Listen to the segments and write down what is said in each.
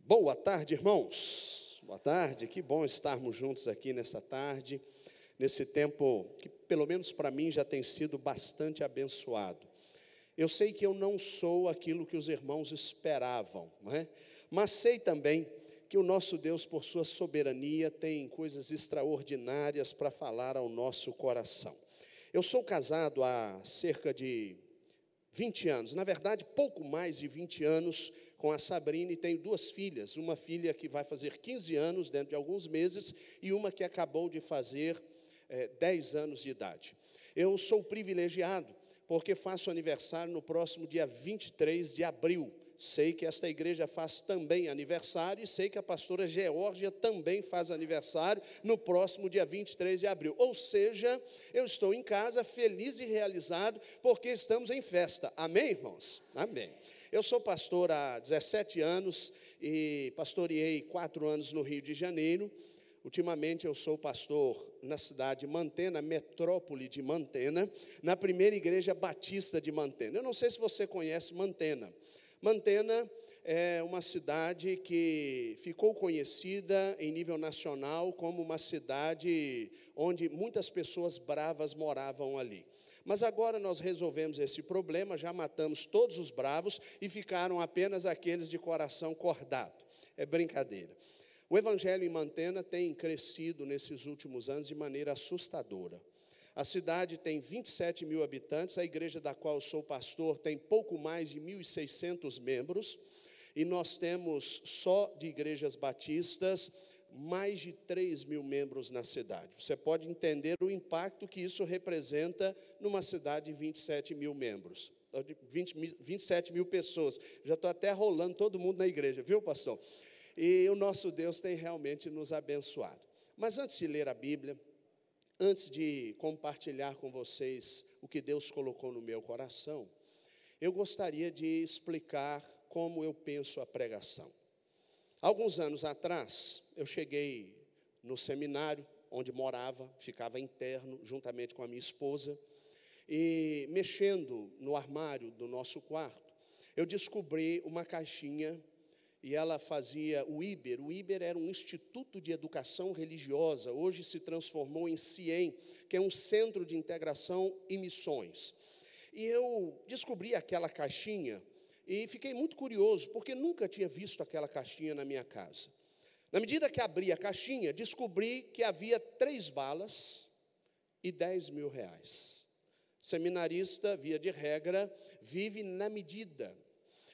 Boa tarde, irmãos. Boa tarde, que bom estarmos juntos aqui nessa tarde, nesse tempo que, pelo menos para mim, já tem sido bastante abençoado. Eu sei que eu não sou aquilo que os irmãos esperavam, não é? Mas sei também que o nosso Deus, por sua soberania, tem coisas extraordinárias para falar ao nosso coração. Eu sou casado há cerca de 20 anos, na verdade, pouco mais de 20 anos, com a Sabrina, e tenho duas filhas, uma filha que vai fazer 15 anos dentro de alguns meses, e uma que acabou de fazer 10 anos de idade. Eu sou privilegiado, porque faço aniversário no próximo dia 23 de abril. Sei que esta igreja faz também aniversário, e sei que a pastora Geórgia também faz aniversário no próximo dia 23 de abril. Ou seja, eu estou em casa feliz e realizado, porque estamos em festa. Amém, irmãos? Amém. Eu sou pastor há 17 anos e pastoreei 4 anos no Rio de Janeiro. Ultimamente eu sou pastor na cidade de Mantena, metrópole de Mantena, na primeira igreja batista de Mantena. Eu não sei se você conhece Mantena. Mantena é uma cidade que ficou conhecida em nível nacional como uma cidade onde muitas pessoas bravas moravam ali. Mas agora nós resolvemos esse problema, já matamos todos os bravos e ficaram apenas aqueles de coração cordado. É brincadeira. O evangelho em Mantena tem crescido nesses últimos anos de maneira assustadora. A cidade tem 27 mil habitantes, a igreja da qual eu sou pastor tem pouco mais de 1.600 membros, e nós temos só de igrejas batistas mais de 3 mil membros na cidade. Você pode entender o impacto que isso representa numa cidade de 27 mil membros, 27 mil pessoas. Já estou até rolando todo mundo na igreja, viu, pastor? E o nosso Deus tem realmente nos abençoado. Mas antes de ler a Bíblia, antes de compartilhar com vocês o que Deus colocou no meu coração, eu gostaria de explicar como eu penso a pregação. Alguns anos atrás, eu cheguei no seminário onde morava, ficava interno, juntamente com a minha esposa, e mexendo no armário do nosso quarto, eu descobri uma caixinha, e ela fazia o IBER. O IBER era um Instituto de Educação Religiosa, hoje se transformou em CIEM, que é um Centro de Integração e Missões. E eu descobri aquela caixinha, e fiquei muito curioso, porque nunca tinha visto aquela caixinha na minha casa. Na medida que abri a caixinha, descobri que havia 3 balas e 10 mil reais. Seminarista, via de regra, vive na medida.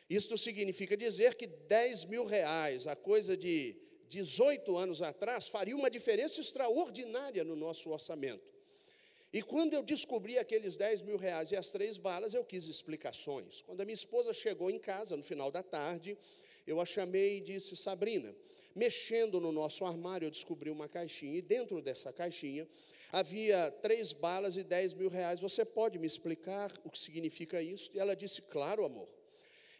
Isto significa dizer que 10 mil reais, a coisa de 18 anos atrás, faria uma diferença extraordinária no nosso orçamento. E quando eu descobri aqueles 10 mil reais e as 3 balas, eu quis explicações. Quando a minha esposa chegou em casa, no final da tarde, eu a chamei e disse: Sabrina, mexendo no nosso armário, eu descobri uma caixinha, e dentro dessa caixinha havia 3 balas e 10 mil reais. Você pode me explicar o que significa isso? E ela disse: claro, amor.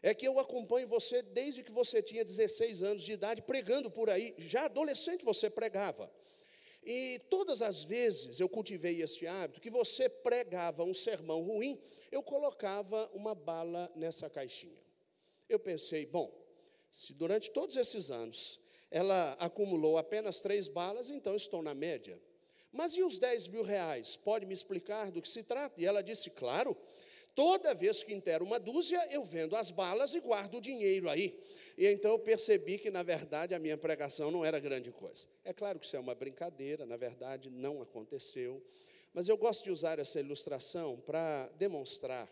É que eu acompanho você desde que você tinha 16 anos de idade, pregando por aí. Já adolescente você pregava. E todas as vezes eu cultivei este hábito, que você pregava um sermão ruim, eu colocava uma bala nessa caixinha. Eu pensei, bom, se durante todos esses anos ela acumulou apenas 3 balas, então estou na média. Mas e os 10 mil reais? Pode me explicar do que se trata? E ela disse, claro. Toda vez que inteiro uma dúzia, eu vendo as balas e guardo o dinheiro aí. E então eu percebi que, na verdade, a minha pregação não era grande coisa. É claro que isso é uma brincadeira, na verdade, não aconteceu. Mas eu gosto de usar essa ilustração para demonstrar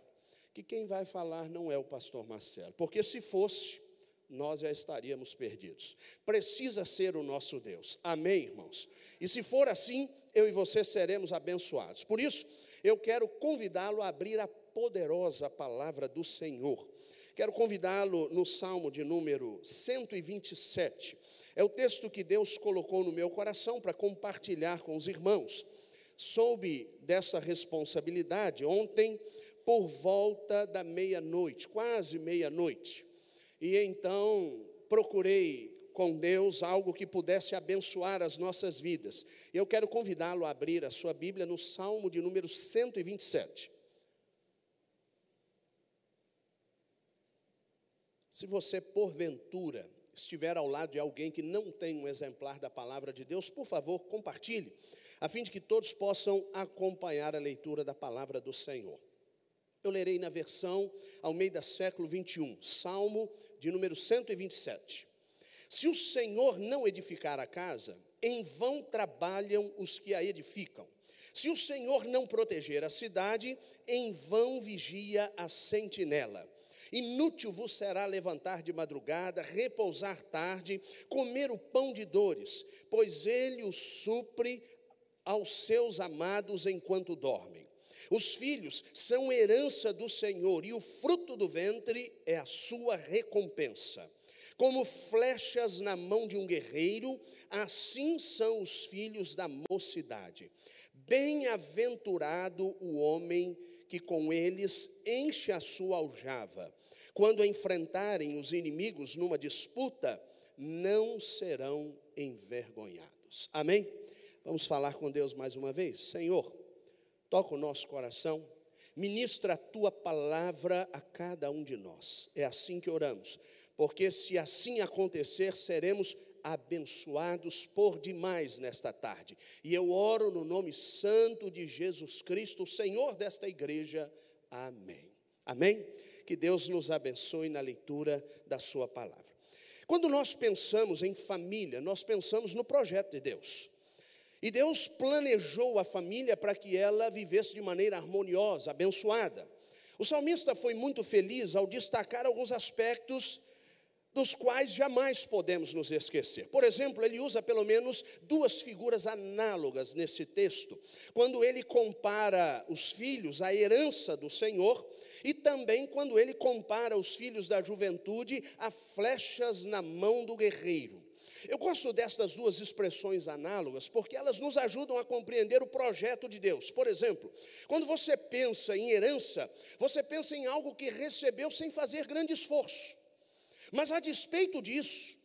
que quem vai falar não é o pastor Marcelo. Porque se fosse, nós já estaríamos perdidos. Precisa ser o nosso Deus. Amém, irmãos? E se for assim, eu e você seremos abençoados. Por isso, eu quero convidá-lo a abrir a poderosa palavra do Senhor. Quero convidá-lo no Salmo de número 127. É o texto que Deus colocou no meu coração para compartilhar com os irmãos. Soube dessa responsabilidade ontem por volta da meia-noite, quase meia-noite. E então procurei com Deus algo que pudesse abençoar as nossas vidas. Eu quero convidá-lo a abrir a sua Bíblia no Salmo de número 127. Se você, porventura, estiver ao lado de alguém que não tem um exemplar da palavra de Deus, por favor, compartilhe, a fim de que todos possam acompanhar a leitura da palavra do Senhor. Eu lerei na versão Almeida século 21, Salmo de número 127. Se o Senhor não edificar a casa, em vão trabalham os que a edificam. Se o Senhor não proteger a cidade, em vão vigia a sentinela. Inútil vos será levantar de madrugada, repousar tarde, comer o pão de dores, pois ele o supre aos seus amados enquanto dormem. Os filhos são herança do Senhor, e o fruto do ventre é a sua recompensa. Como flechas na mão de um guerreiro, assim são os filhos da mocidade. Bem-aventurado o homem que com eles enche a sua aljava. Quando enfrentarem os inimigos numa disputa, não serão envergonhados. Amém? Vamos falar com Deus mais uma vez. Senhor, toca o nosso coração, ministra a tua palavra a cada um de nós. É assim que oramos, porque se assim acontecer, seremos abençoados por demais nesta tarde. E eu oro no nome santo de Jesus Cristo, Senhor desta igreja. Amém. Amém? Que Deus nos abençoe na leitura da sua palavra. Quando nós pensamos em família, nós pensamos no projeto de Deus. E Deus planejou a família para que ela vivesse de maneira harmoniosa, abençoada. O salmista foi muito feliz ao destacar alguns aspectos dos quais jamais podemos nos esquecer. Por exemplo, ele usa pelo menos duas figuras análogas nesse texto, quando ele compara os filhos à herança do Senhor, e também quando ele compara os filhos da juventude a flechas na mão do guerreiro. Eu gosto destas duas expressões análogas porque elas nos ajudam a compreender o projeto de Deus. Por exemplo, quando você pensa em herança, você pensa em algo que recebeu sem fazer grande esforço. Mas a despeito disso,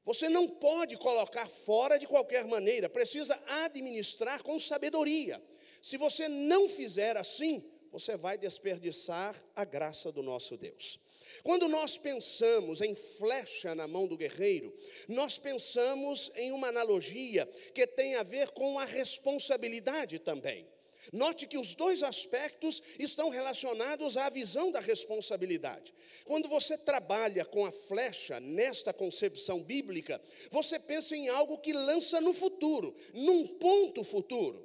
você não pode colocar fora de qualquer maneira, precisa administrar com sabedoria. Se você não fizer assim, você vai desperdiçar a graça do nosso Deus. Quando nós pensamos em flecha na mão do guerreiro, nós pensamos em uma analogia que tem a ver com a responsabilidade também. Note que os dois aspectos estão relacionados à visão da responsabilidade. Quando você trabalha com a flecha, nesta concepção bíblica, você pensa em algo que lança no futuro, num ponto futuro.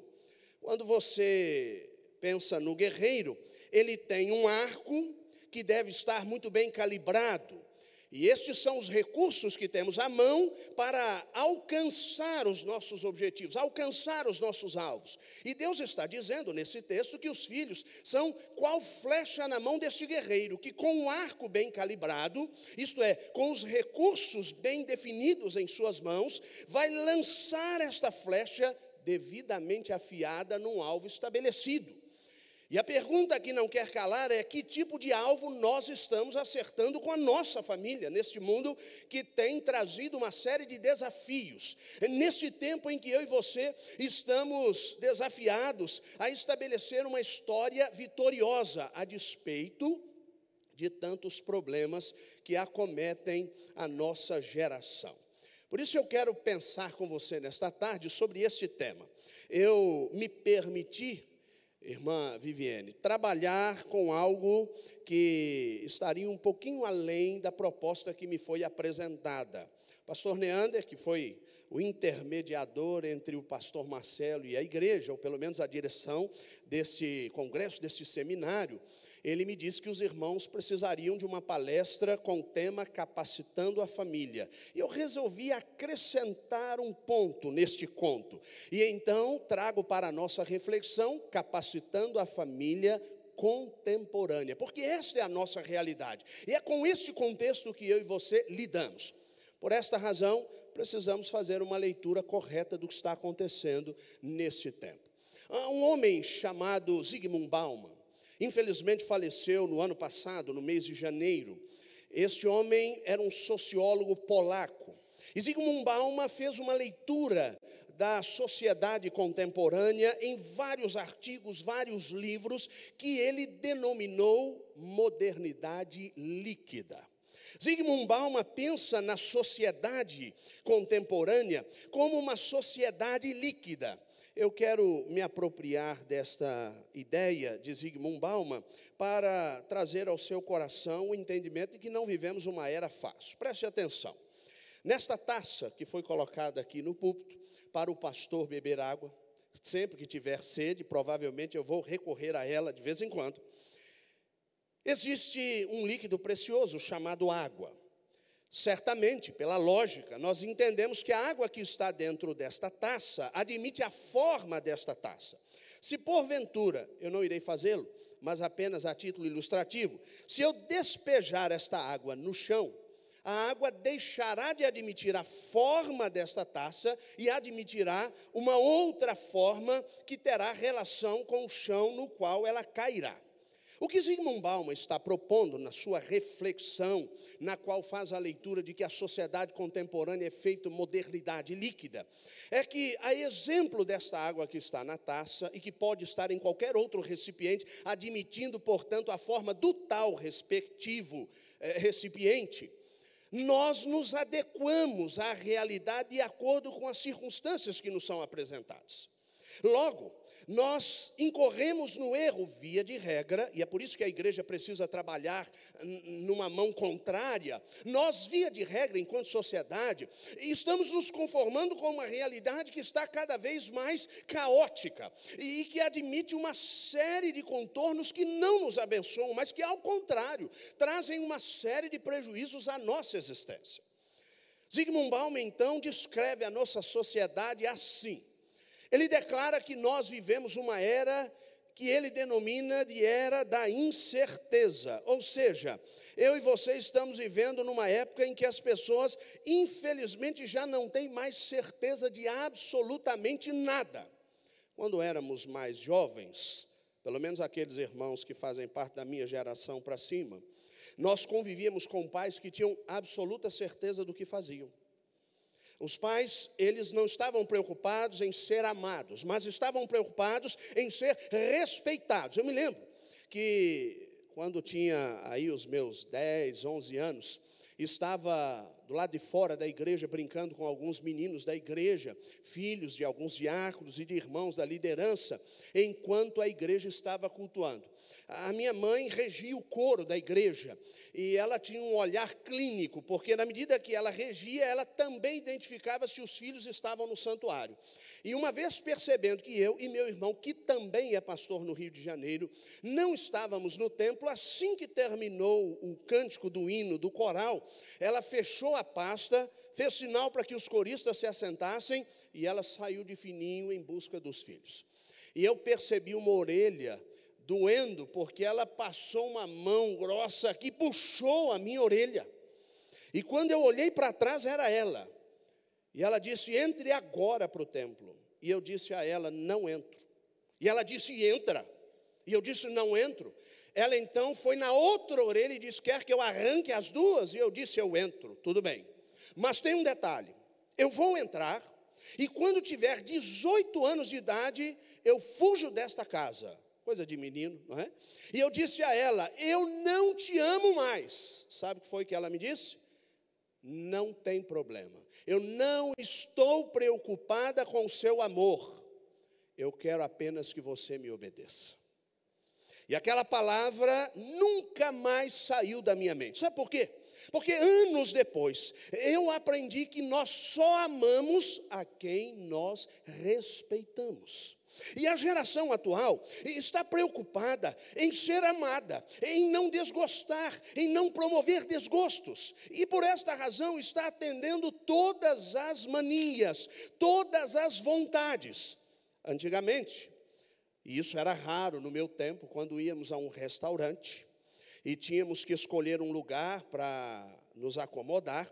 Quando você pensa no guerreiro, ele tem um arco que deve estar muito bem calibrado. E estes são os recursos que temos à mão para alcançar os nossos objetivos, alcançar os nossos alvos. E Deus está dizendo nesse texto que os filhos são qual flecha na mão deste guerreiro, que com um arco bem calibrado, isto é, com os recursos bem definidos em suas mãos, vai lançar esta flecha devidamente afiada num alvo estabelecido. E a pergunta que não quer calar é: que tipo de alvo nós estamos acertando com a nossa família, neste mundo que tem trazido uma série de desafios? Neste tempo em que eu e você estamos desafiados a estabelecer uma história vitoriosa, a despeito de tantos problemas que acometem a nossa geração. Por isso eu quero pensar com você nesta tarde sobre este tema. Eu me permiti, irmã Viviane, trabalhar com algo que estaria um pouquinho além da proposta que me foi apresentada. Pastor Neander, que foi o intermediador entre o pastor Marcelo e a igreja, ou pelo menos a direção deste congresso, deste seminário, ele me disse que os irmãos precisariam de uma palestra com o tema Capacitando a Família. E eu resolvi acrescentar um ponto neste conto. E então trago para a nossa reflexão Capacitando a Família Contemporânea. Porque esta é a nossa realidade. E é com este contexto que eu e você lidamos. Por esta razão, precisamos fazer uma leitura correta do que está acontecendo nesse tempo. Um homem chamado Zygmunt Bauman, infelizmente faleceu no ano passado, no mês de janeiro. Este homem era um sociólogo polaco. E Zygmunt Bauman fez uma leitura da sociedade contemporânea em vários artigos, vários livros, que ele denominou modernidade líquida. Zygmunt Bauman pensa na sociedade contemporânea como uma sociedade líquida. Eu quero me apropriar desta ideia de Zygmunt Bauman para trazer ao seu coração o entendimento de que não vivemos uma era fácil. Preste atenção. Nesta taça que foi colocada aqui no púlpito, para o pastor beber água, sempre que tiver sede, provavelmente eu vou recorrer a ela de vez em quando. Existe um líquido precioso chamado água. Certamente, pela lógica, nós entendemos que a água que está dentro desta taça admite a forma desta taça. Se porventura, eu não irei fazê-lo, mas apenas a título ilustrativo, se eu despejar esta água no chão, a água deixará de admitir a forma desta taça e admitirá uma outra forma que terá relação com o chão no qual ela cairá. O que Zygmunt Bauman está propondo na sua reflexão, na qual faz a leitura de que a sociedade contemporânea é feita modernidade líquida, é que, a exemplo desta água que está na taça e que pode estar em qualquer outro recipiente, admitindo, portanto, a forma do tal respectivo recipiente, nós nos adequamos à realidade de acordo com as circunstâncias que nos são apresentadas. Logo, nós incorremos no erro via de regra, e é por isso que a igreja precisa trabalhar numa mão contrária. Nós, via de regra, enquanto sociedade, estamos nos conformando com uma realidade que está cada vez mais caótica e que admite uma série de contornos que não nos abençoam, mas que, ao contrário, trazem uma série de prejuízos à nossa existência. Zygmunt Bauman, então, descreve a nossa sociedade assim. Ele declara que nós vivemos uma era que ele denomina de era da incerteza. Ou seja, eu e você estamos vivendo numa época em que as pessoas, infelizmente, já não têm mais certeza de absolutamente nada. Quando éramos mais jovens, pelo menos aqueles irmãos que fazem parte da minha geração para cima, nós convivíamos com pais que tinham absoluta certeza do que faziam. Os pais, eles não estavam preocupados em ser amados, mas estavam preocupados em ser respeitados. Eu me lembro que quando tinha aí os meus 10, 11 anos, estava do lado de fora da igreja brincando com alguns meninos da igreja, filhos de alguns diáconos e de irmãos da liderança, enquanto a igreja estava cultuando. A minha mãe regia o coro da igreja e ela tinha um olhar clínico, porque na medida que ela regia, ela também identificava se os filhos estavam no santuário. E uma vez percebendo que eu e meu irmão, que também é pastor no Rio de Janeiro, não estávamos no templo, assim que terminou o cântico do hino, do coral, ela fechou a pasta, fez sinal para que os coristas se assentassem e ela saiu de fininho em busca dos filhos. E eu percebi uma orelha doendo, porque ela passou uma mão grossa que puxou a minha orelha. E quando eu olhei para trás, era ela. E ela disse, entre agora para o templo. E eu disse a ela, não entro. E ela disse, entra. E eu disse, não entro. Ela então foi na outra orelha e disse, quer que eu arranque as duas? E eu disse, eu entro, tudo bem. Mas tem um detalhe, eu vou entrar, e quando tiver 18 anos de idade, eu fujo desta casa. Coisa de menino, não é? E eu disse a ela, eu não te amo mais. Sabe o que foi que ela me disse? Não tem problema. Eu não estou preocupada com o seu amor. Eu quero apenas que você me obedeça. E aquela palavra nunca mais saiu da minha mente. Sabe por quê? Porque anos depois, eu aprendi que nós só amamos a quem nós respeitamos. E a geração atual está preocupada em ser amada, em não desgostar, em não promover desgostos. E por esta razão está atendendo todas as manias, todas as vontades. Antigamente, e isso era raro no meu tempo, quando íamos a um restaurante e tínhamos que escolher um lugar para nos acomodar,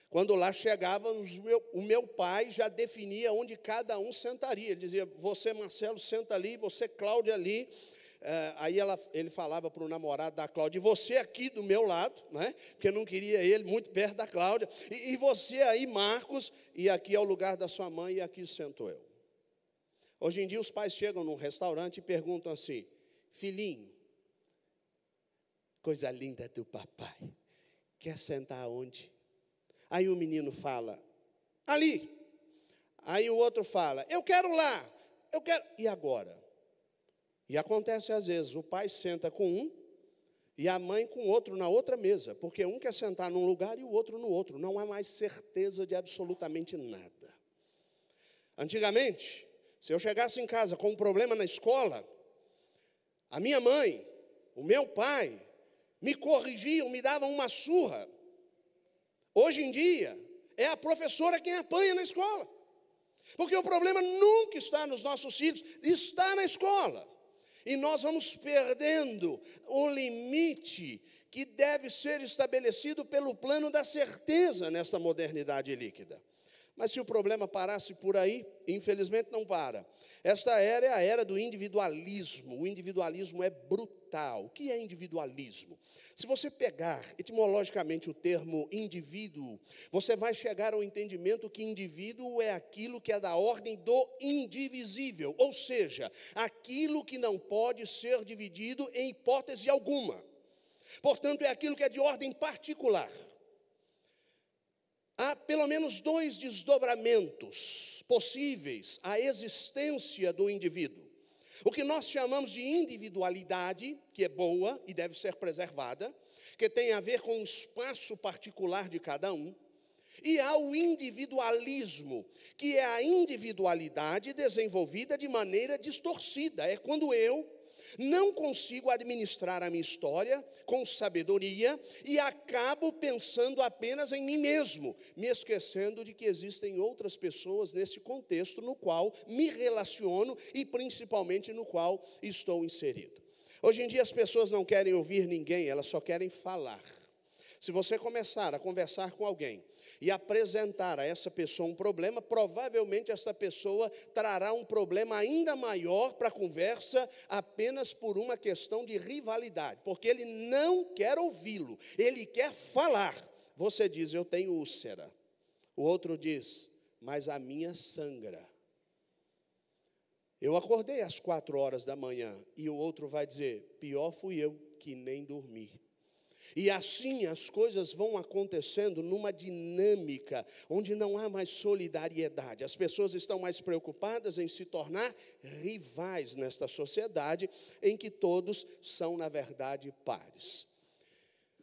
quando lá chegávamos, o meu pai já definia onde cada um sentaria. Ele dizia, você, Marcelo, senta ali, você, Cláudia, ali. Aí ele falava para o namorado da Cláudia, e você aqui do meu lado, né? Porque não queria ele muito perto da Cláudia. E você aí, Marcos, e aqui é o lugar da sua mãe, e aqui sento eu. Hoje em dia os pais chegam num restaurante e perguntam assim, filhinho, coisa linda do papai, quer sentar onde? Aí o menino fala, ali. Aí o outro fala, eu quero lá, eu quero. E agora? E acontece às vezes, o pai senta com um e a mãe com outro na outra mesa, porque um quer sentar num lugar e o outro no outro. Não há mais certeza de absolutamente nada. Antigamente, se eu chegasse em casa com um problema na escola, a minha mãe, o meu pai, me corrigiam, me davam uma surra. Hoje em dia, é a professora quem apanha na escola. Porque o problema nunca está nos nossos filhos, está na escola. E nós vamos perdendo o limite que deve ser estabelecido pelo plano da certeza nessa modernidade líquida. Mas se o problema parasse por aí, infelizmente não para. Esta era é a era do individualismo. O individualismo é brutal. O que é individualismo? Se você pegar etimologicamente o termo indivíduo, você vai chegar ao entendimento que indivíduo é aquilo que é da ordem do indivisível, ou seja, aquilo que não pode ser dividido em hipótese alguma. Portanto, é aquilo que é de ordem particular. Há pelo menos dois desdobramentos possíveis à existência do indivíduo. O que nós chamamos de individualidade, que é boa e deve ser preservada, que tem a ver com o espaço particular de cada um. E há o individualismo, que é a individualidade desenvolvida de maneira distorcida. É quando eu não consigo administrar a minha história com sabedoria e acabo pensando apenas em mim mesmo, me esquecendo de que existem outras pessoas nesse contexto no qual me relaciono e principalmente no qual estou inserido. Hoje em dia as pessoas não querem ouvir ninguém, elas só querem falar. Se você começar a conversar com alguém e apresentar a essa pessoa um problema, provavelmente essa pessoa trará um problema ainda maior para a conversa apenas por uma questão de rivalidade, porque ele não quer ouvi-lo, ele quer falar. Você diz, eu tenho úlcera. O outro diz, mas a minha sangra. Eu acordei às 4 horas da manhã e o outro vai dizer, pior fui eu que nem dormi. E assim as coisas vão acontecendo numa dinâmica onde não há mais solidariedade. As pessoas estão mais preocupadas em se tornar rivais nesta sociedade em que todos são, na verdade, pares.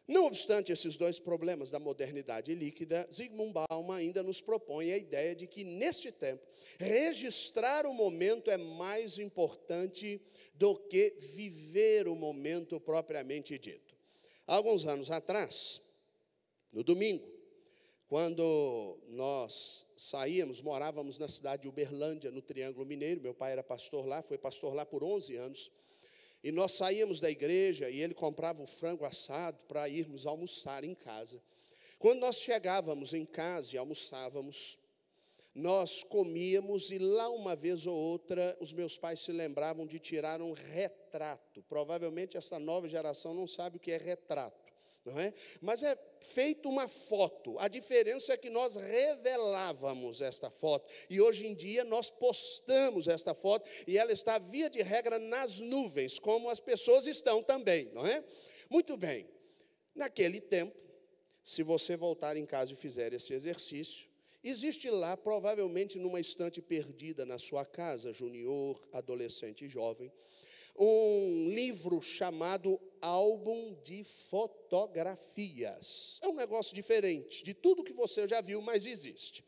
Não obstante esses dois problemas da modernidade líquida, Zygmunt Bauman ainda nos propõe a ideia de que, neste tempo, registrar o momento é mais importante do que viver o momento propriamente dito. Há alguns anos atrás, no domingo, quando nós saíamos, morávamos na cidade de Uberlândia, no Triângulo Mineiro, meu pai era pastor lá, foi pastor lá por 11 anos, e nós saíamos da igreja e ele comprava o frango assado para irmos almoçar em casa. Quando nós chegávamos em casa e almoçávamos, nós comíamos e lá uma vez ou outra os meus pais se lembravam de tirar um retrato. Provavelmente essa nova geração não sabe o que é retrato, não é? Mas é feito uma foto. A diferença é que nós revelávamos esta foto e hoje em dia nós postamos esta foto e ela está via de regra nas nuvens, como as pessoas estão também, não é? Muito bem. Naquele tempo, se você voltar em casa e fizer esse exercício, existe lá, provavelmente numa estante perdida na sua casa, junior, adolescente e jovem, um livro chamado Álbum de Fotografias. É um negócio diferente de tudo que você já viu, mas existe.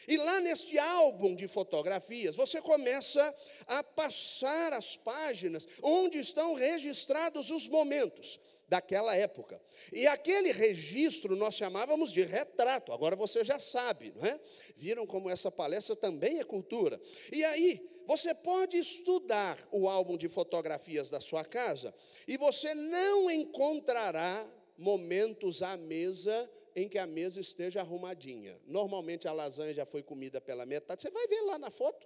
E lá neste álbum de fotografias, você começa a passar as páginas onde estão registrados os momentos daquela época. E aquele registro nós chamávamos de retrato. Agora você já sabe, não é? Viram como essa palestra também é cultura. E aí, você pode estudar o álbum de fotografias da sua casa e você não encontrará momentos à mesa em que a mesa esteja arrumadinha. Normalmente a lasanha já foi comida pela metade. Você vai ver lá na foto.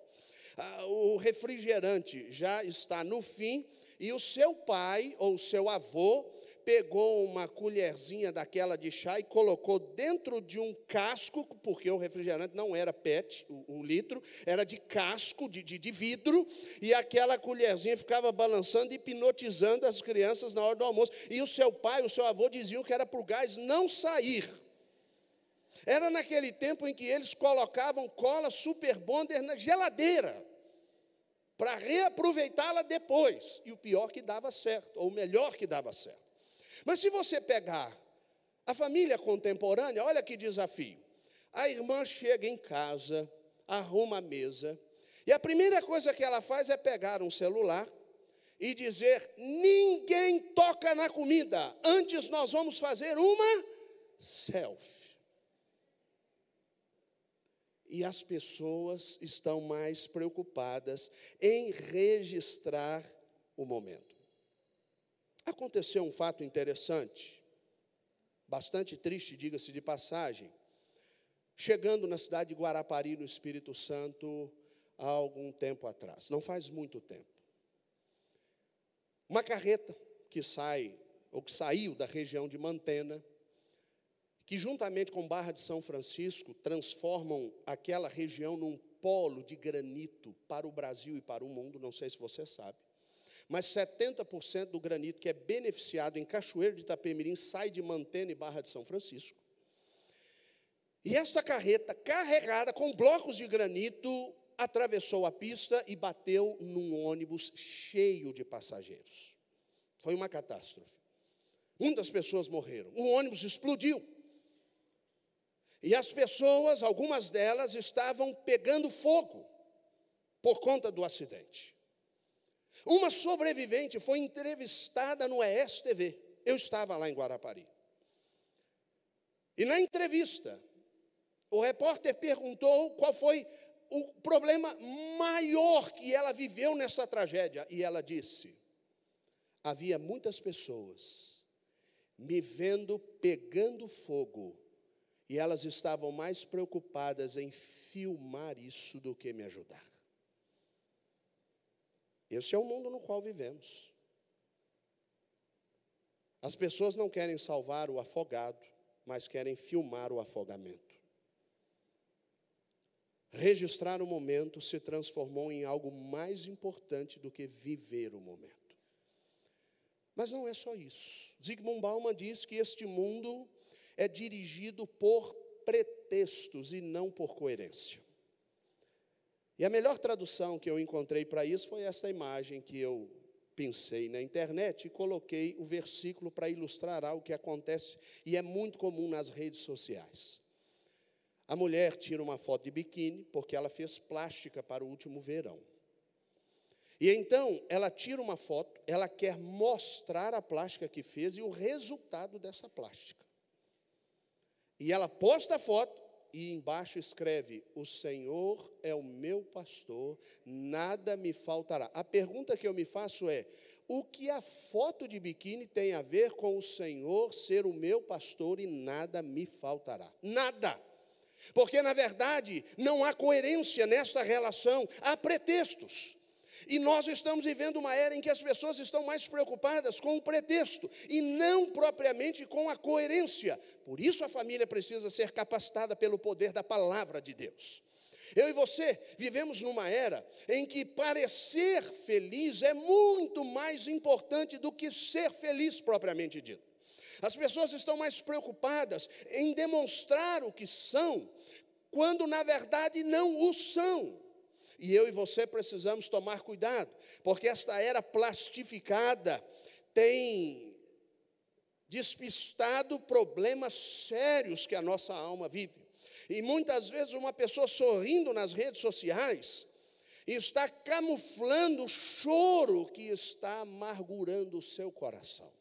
O refrigerante já está no fim e o seu pai ou o seu avô pegou uma colherzinha daquela de chá e colocou dentro de um casco, porque o refrigerante não era PET, o litro, era de casco, de vidro, e aquela colherzinha ficava balançando, hipnotizando as crianças na hora do almoço. E o seu pai, o seu avô diziam que era para o gás não sair. Era naquele tempo em que eles colocavam cola Super Bonder na geladeira, para reaproveitá-la depois. E o pior que dava certo, ou o melhor que dava certo. Mas se você pegar a família contemporânea, olha que desafio. A irmã chega em casa, arruma a mesa, e a primeira coisa que ela faz é pegar um celular e dizer: ninguém toca na comida, antes nós vamos fazer uma selfie. E as pessoas estão mais preocupadas em registrar o momento. Aconteceu um fato interessante, bastante triste, diga-se de passagem, chegando na cidade de Guarapari, no Espírito Santo, há algum tempo atrás, não faz muito tempo. Uma carreta que saiu da região de Mantena, que juntamente com Barra de São Francisco, transformam aquela região num polo de granito para o Brasil e para o mundo, não sei se você sabe. Mas 70% do granito que é beneficiado em Cachoeiro de Itapemirim sai de Mantena e Barra de São Francisco. E esta carreta, carregada com blocos de granito, atravessou a pista e bateu num ônibus cheio de passageiros. Foi uma catástrofe. Muitas pessoas morreram. O ônibus explodiu. E as pessoas, algumas delas, estavam pegando fogo por conta do acidente. Uma sobrevivente foi entrevistada no ESTV. Eu estava lá em Guarapari. E na entrevista, o repórter perguntou qual foi o problema maior que ela viveu nessa tragédia. E ela disse: havia muitas pessoas me vendo pegando fogo, e elas estavam mais preocupadas em filmar isso do que me ajudar. Esse é o mundo no qual vivemos. As pessoas não querem salvar o afogado, mas querem filmar o afogamento. Registrar o momento se transformou em algo mais importante do que viver o momento. Mas não é só isso. Zygmunt Bauman diz que este mundo é dirigido por pretextos e não por coerência. E a melhor tradução que eu encontrei para isso foi esta imagem que eu pensei na internet e coloquei o versículo para ilustrar algo que acontece e é muito comum nas redes sociais. A mulher tira uma foto de biquíni porque ela fez plástica para o último verão. E então ela tira uma foto, ela quer mostrar a plástica que fez e o resultado dessa plástica. E ela posta a foto e embaixo escreve: o Senhor é o meu pastor, nada me faltará. A pergunta que eu me faço é: o que a foto de biquíni tem a ver com o Senhor ser o meu pastor e nada me faltará? Nada. Porque, na verdade, não há coerência nesta relação, há pretextos. E nós estamos vivendo uma era em que as pessoas estão mais preocupadas com o pretexto e não propriamente com a coerência. Por isso a família precisa ser capacitada pelo poder da palavra de Deus. Eu e você vivemos numa era em que parecer feliz é muito mais importante do que ser feliz propriamente dito. As pessoas estão mais preocupadas em demonstrar o que são, quando na verdade não o são. E eu e você precisamos tomar cuidado, porque esta era plastificada tem despistado problemas sérios que a nossa alma vive. E muitas vezes uma pessoa sorrindo nas redes sociais está camuflando o choro que está amargurando o seu coração.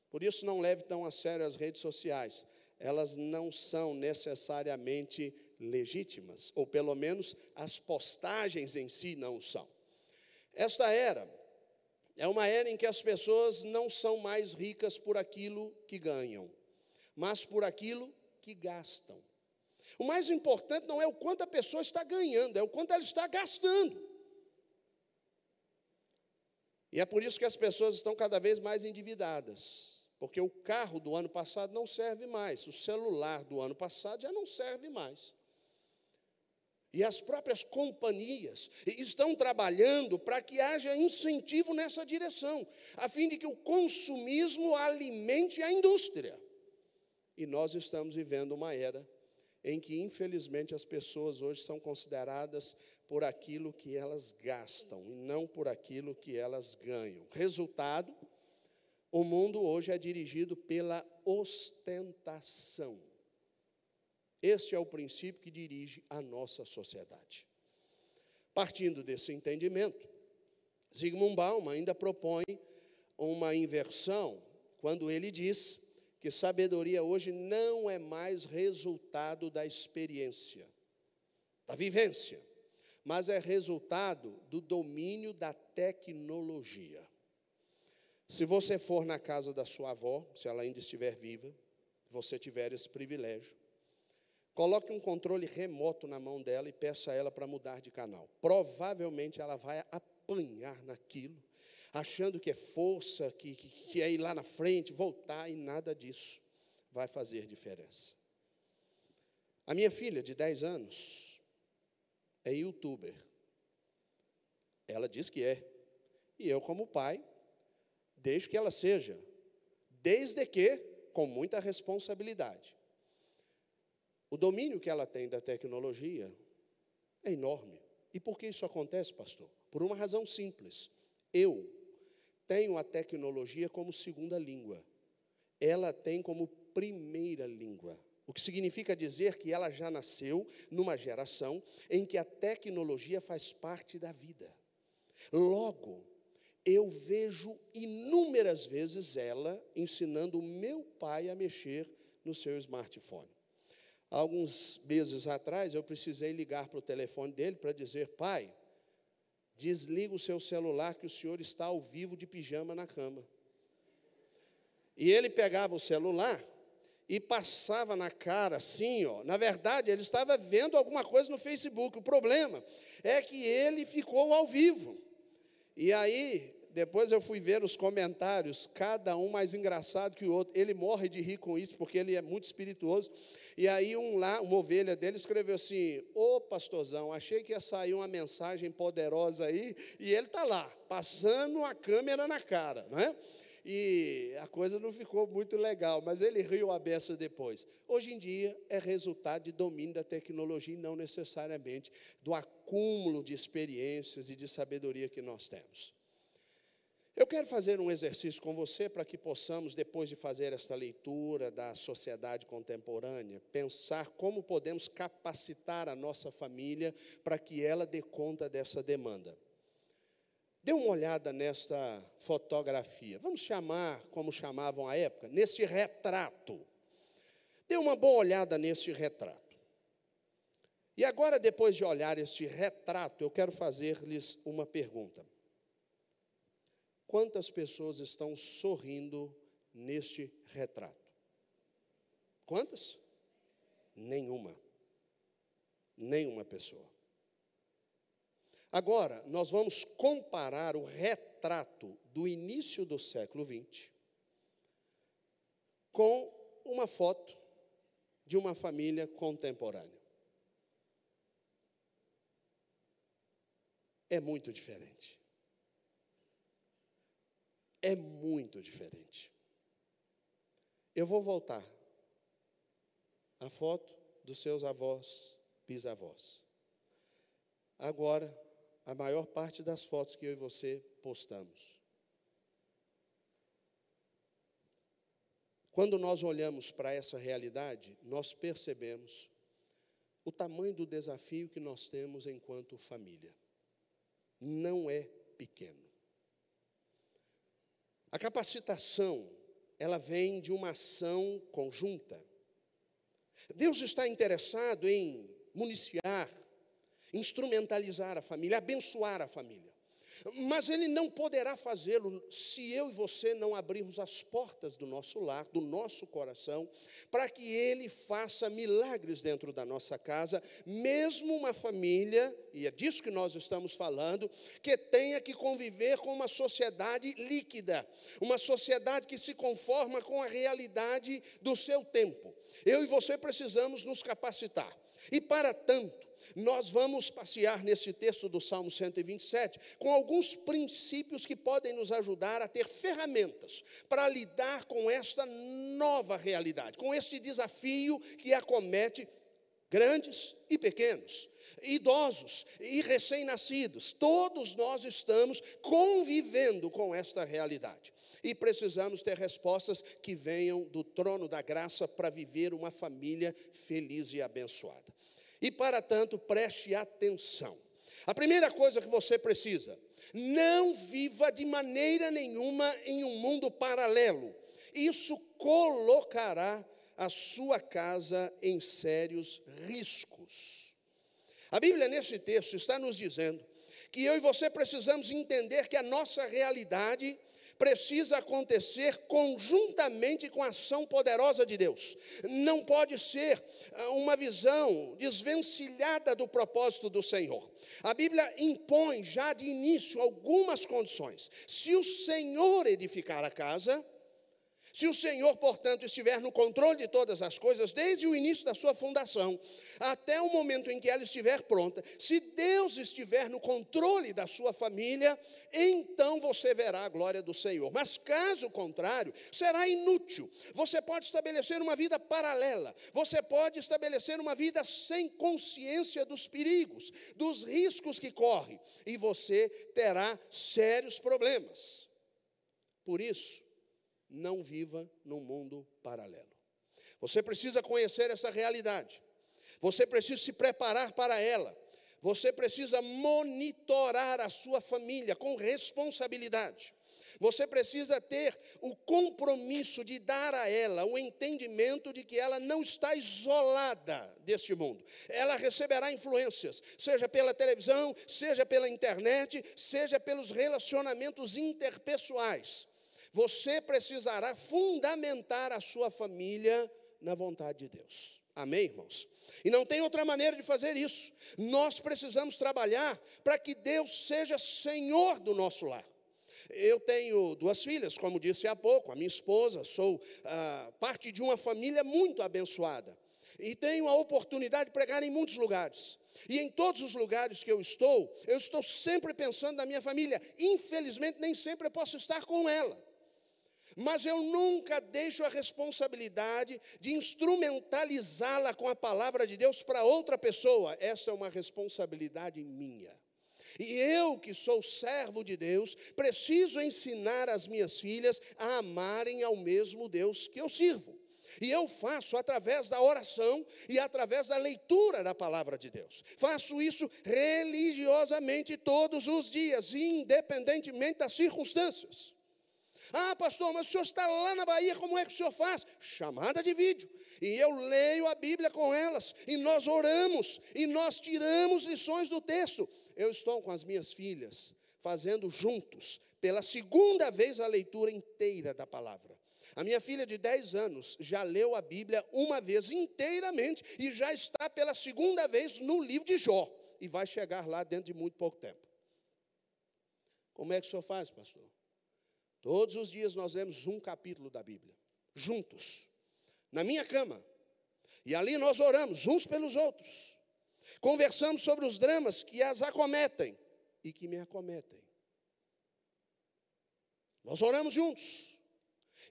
Por isso não leve tão a sério as redes sociais. Elas não são necessariamente legítimas, ou pelo menos as postagens em si não são. Esta era é uma era em que as pessoas não são mais ricas por aquilo que ganham, mas por aquilo que gastam. O mais importante não é o quanto a pessoa está ganhando, é o quanto ela está gastando. E é por isso que as pessoas estão cada vez mais endividadas, porque o carro do ano passado não serve mais, o celular do ano passado já não serve mais. E as próprias companhias estão trabalhando para que haja incentivo nessa direção, a fim de que o consumismo alimente a indústria. E nós estamos vivendo uma era em que, infelizmente, as pessoas hoje são consideradas por aquilo que elas gastam e não por aquilo que elas ganham. Resultado, o mundo hoje é dirigido pela ostentação. Este é o princípio que dirige a nossa sociedade. Partindo desse entendimento, Zygmunt Bauman ainda propõe uma inversão quando ele diz que sabedoria hoje não é mais resultado da experiência, da vivência, mas é resultado do domínio da tecnologia. Se você for na casa da sua avó, se ela ainda estiver viva, você tiver esse privilégio, coloque um controle remoto na mão dela e peça a ela para mudar de canal. Provavelmente ela vai apanhar naquilo, achando que é força, que é ir lá na frente, voltar, e nada disso vai fazer diferença. A minha filha, de 10 anos, é youtuber. Ela diz que é. E eu, como pai, deixo que ela seja, desde que com muita responsabilidade. O domínio que ela tem da tecnologia é enorme. E por que isso acontece, pastor? Por uma razão simples. Eu tenho a tecnologia como segunda língua. Ela tem como primeira língua. O que significa dizer que ela já nasceu numa geração em que a tecnologia faz parte da vida. Logo, eu vejo inúmeras vezes ela ensinando o meu pai a mexer no seu smartphone. Há alguns meses atrás, eu precisei ligar para o telefone dele para dizer: pai, desliga o seu celular que o senhor está ao vivo de pijama na cama. E ele pegava o celular e passava na cara assim, ó. Na verdade, ele estava vendo alguma coisa no Facebook. O problema é que ele ficou ao vivo. E aí, depois eu fui ver os comentários, cada um mais engraçado que o outro. Ele morre de rir com isso, porque ele é muito espirituoso. E aí uma ovelha dele escreveu assim: ô pastorzão, achei que ia sair uma mensagem poderosa aí, e ele está lá, passando a câmera na cara, não é? E a coisa não ficou muito legal, mas ele riu a beça depois. Hoje em dia é resultado de domínio da tecnologia e não necessariamente do acúmulo de experiências e de sabedoria que nós temos. Eu quero fazer um exercício com você para que possamos, depois de fazer esta leitura da sociedade contemporânea, pensar como podemos capacitar a nossa família para que ela dê conta dessa demanda. Dê uma olhada nesta fotografia. Vamos chamar, como chamavam à época, nesse retrato. Dê uma boa olhada nesse retrato. E agora, depois de olhar este retrato, eu quero fazer-lhes uma pergunta. Quantas pessoas estão sorrindo neste retrato? Quantas? Nenhuma. Nenhuma pessoa. Agora, nós vamos comparar o retrato do início do século XX com uma foto de uma família contemporânea. É muito diferente. É muito diferente. Eu vou voltar à foto dos seus avós, bisavós. Agora, a maior parte das fotos que eu e você postamos. Quando nós olhamos para essa realidade, nós percebemos o tamanho do desafio que nós temos enquanto família. Não é pequeno. A capacitação, ela vem de uma ação conjunta. Deus está interessado em municiar, instrumentalizar a família, abençoar a família. Mas Ele não poderá fazê-lo se eu e você não abrirmos as portas do nosso lar, do nosso coração, para que Ele faça milagres dentro da nossa casa, mesmo uma família, e é disso que nós estamos falando, que tenha que conviver com uma sociedade líquida, uma sociedade que se conforma com a realidade do seu tempo. Eu e você precisamos nos capacitar. E para tanto, nós vamos passear nesse texto do Salmo 127 com alguns princípios que podem nos ajudar a ter ferramentas para lidar com esta nova realidade, com este desafio que acomete grandes e pequenos, idosos e recém-nascidos. Todos nós estamos convivendo com esta realidade. E precisamos ter respostas que venham do trono da graça para viver uma família feliz e abençoada. E para tanto, preste atenção. A primeira coisa que você precisa: não viva de maneira nenhuma em um mundo paralelo. Isso colocará a sua casa em sérios riscos. A Bíblia, nesse texto, está nos dizendo que eu e você precisamos entender que a nossa realidade precisa acontecer conjuntamente com a ação poderosa de Deus. Não pode ser uma visão desvencilhada do propósito do Senhor. A Bíblia impõe já de início algumas condições. Se o Senhor edificar a casa, se o Senhor, portanto, estiver no controle de todas as coisas, desde o início da sua fundação, até o momento em que ela estiver pronta, se Deus estiver no controle da sua família, então você verá a glória do Senhor. Mas caso contrário, será inútil. Você pode estabelecer uma vida paralela, você pode estabelecer uma vida sem consciência dos perigos, dos riscos que corre, e você terá sérios problemas. Por isso, não viva num mundo paralelo. Você precisa conhecer essa realidade. Você precisa se preparar para ela. Você precisa monitorar a sua família com responsabilidade. Você precisa ter o compromisso de dar a ela o entendimento de que ela não está isolada deste mundo. Ela receberá influências, seja pela televisão, seja pela internet, seja pelos relacionamentos interpessoais. Você precisará fundamentar a sua família na vontade de Deus. Amém, irmãos? E não tem outra maneira de fazer isso. Nós precisamos trabalhar para que Deus seja Senhor do nosso lar. Eu tenho 2 filhas, como disse há pouco, a minha esposa, sou parte de uma família muito abençoada. E tenho a oportunidade de pregar em muitos lugares. E em todos os lugares que eu estou sempre pensando na minha família. Infelizmente, nem sempre eu posso estar com ela. Mas eu nunca deixo a responsabilidade de instrumentalizá-la com a palavra de Deus para outra pessoa. Essa é uma responsabilidade minha. E eu, que sou servo de Deus, preciso ensinar as minhas filhas a amarem ao mesmo Deus que eu sirvo. E eu faço através da oração e através da leitura da palavra de Deus. Faço isso religiosamente todos os dias, independentemente das circunstâncias. Ah, pastor, mas o senhor está lá na Bahia, como é que o senhor faz? Chamada de vídeo. E eu leio a Bíblia com elas, e nós oramos, e nós tiramos lições do texto. Eu estou com as minhas filhas, fazendo juntos, pela segunda vez, a leitura inteira da palavra. A minha filha de 10 anos já leu a Bíblia uma vez inteiramente, e já está pela segunda vez no livro de Jó, e vai chegar lá dentro de muito pouco tempo. Como é que o senhor faz, pastor? Todos os dias nós lemos um capítulo da Bíblia, juntos, na minha cama. E ali nós oramos uns pelos outros. Conversamos sobre os dramas que as acometem e que me acometem. Nós oramos juntos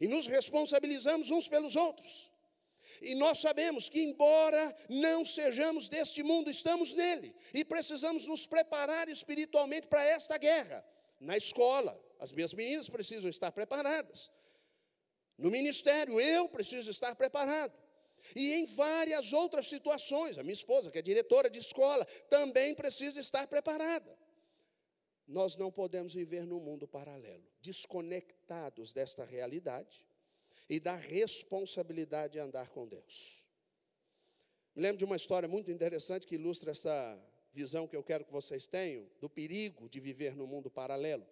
e nos responsabilizamos uns pelos outros. E nós sabemos que, embora não sejamos deste mundo, estamos nele. E precisamos nos preparar espiritualmente para esta guerra. Na escola, as minhas meninas precisam estar preparadas. No ministério, eu preciso estar preparado. E em várias outras situações, a minha esposa, que é diretora de escola, também precisa estar preparada. Nós não podemos viver num mundo paralelo, desconectados desta realidade e da responsabilidade de andar com Deus. Me lembro de uma história muito interessante que ilustra essa visão que eu quero que vocês tenham do perigo de viver no mundo paralelo.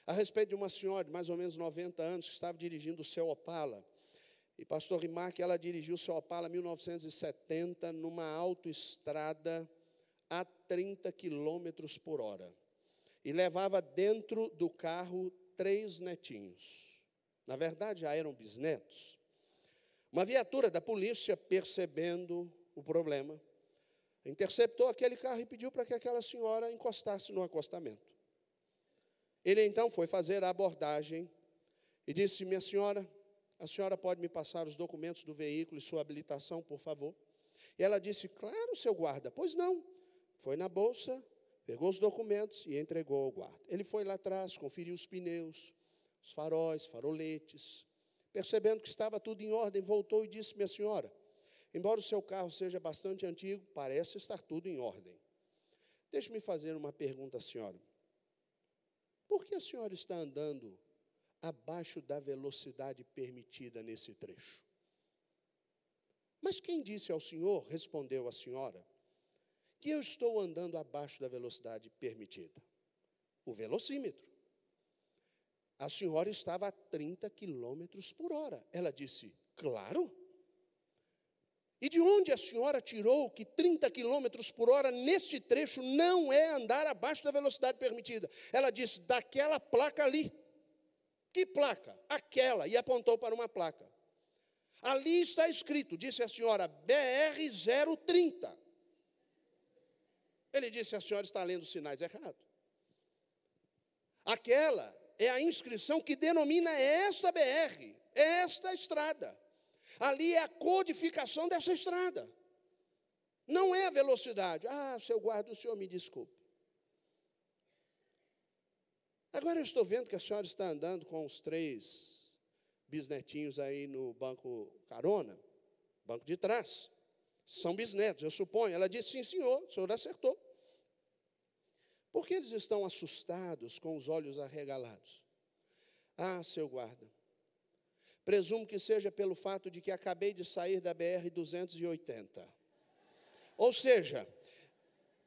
A respeito de uma senhora de mais ou menos 90 anos que estava dirigindo o seu Opala. E pastor Rimark, ela dirigiu o seu Opala em 1970 numa autoestrada a 30 quilômetros por hora. E levava dentro do carro 3 netinhos. Na verdade, já eram bisnetos. Uma viatura da polícia, percebendo o problema, interceptou aquele carro e pediu para que aquela senhora encostasse no acostamento. Ele então foi fazer a abordagem e disse: minha senhora, a senhora pode me passar os documentos do veículo e sua habilitação, por favor? E ela disse: claro, seu guarda. Pois não. Foi na bolsa, pegou os documentos e entregou ao guarda. Ele foi lá atrás, conferiu os pneus, os faróis, faroletes. Percebendo que estava tudo em ordem, voltou e disse: minha senhora, embora o seu carro seja bastante antigo, parece estar tudo em ordem. Deixe-me fazer uma pergunta à senhora. Por que a senhora está andando abaixo da velocidade permitida nesse trecho? Mas quem disse ao senhor, respondeu a senhora, que eu estou andando abaixo da velocidade permitida? O velocímetro. A senhora estava a 30 quilômetros por hora. Ela disse: claro. E de onde a senhora tirou que 30 quilômetros por hora nesse trecho não é andar abaixo da velocidade permitida? Ela disse: daquela placa ali. Que placa? Aquela. E apontou para uma placa. Ali está escrito, disse a senhora, BR 030. Ele disse: a senhora está lendo os sinais errados. Aquela é a inscrição que denomina esta BR, esta estrada. Ali é a codificação dessa estrada. Não é a velocidade. Ah, seu guarda, o senhor me desculpe. Agora eu estou vendo que a senhora está andando com os 3 bisnetinhos aí no banco carona, banco de trás. São bisnetos, eu suponho. Ela disse: sim, senhor, o senhor acertou. Por que eles estão assustados, com os olhos arregalados? Ah, seu guarda, presumo que seja pelo fato de que acabei de sair da BR-280. Ou seja,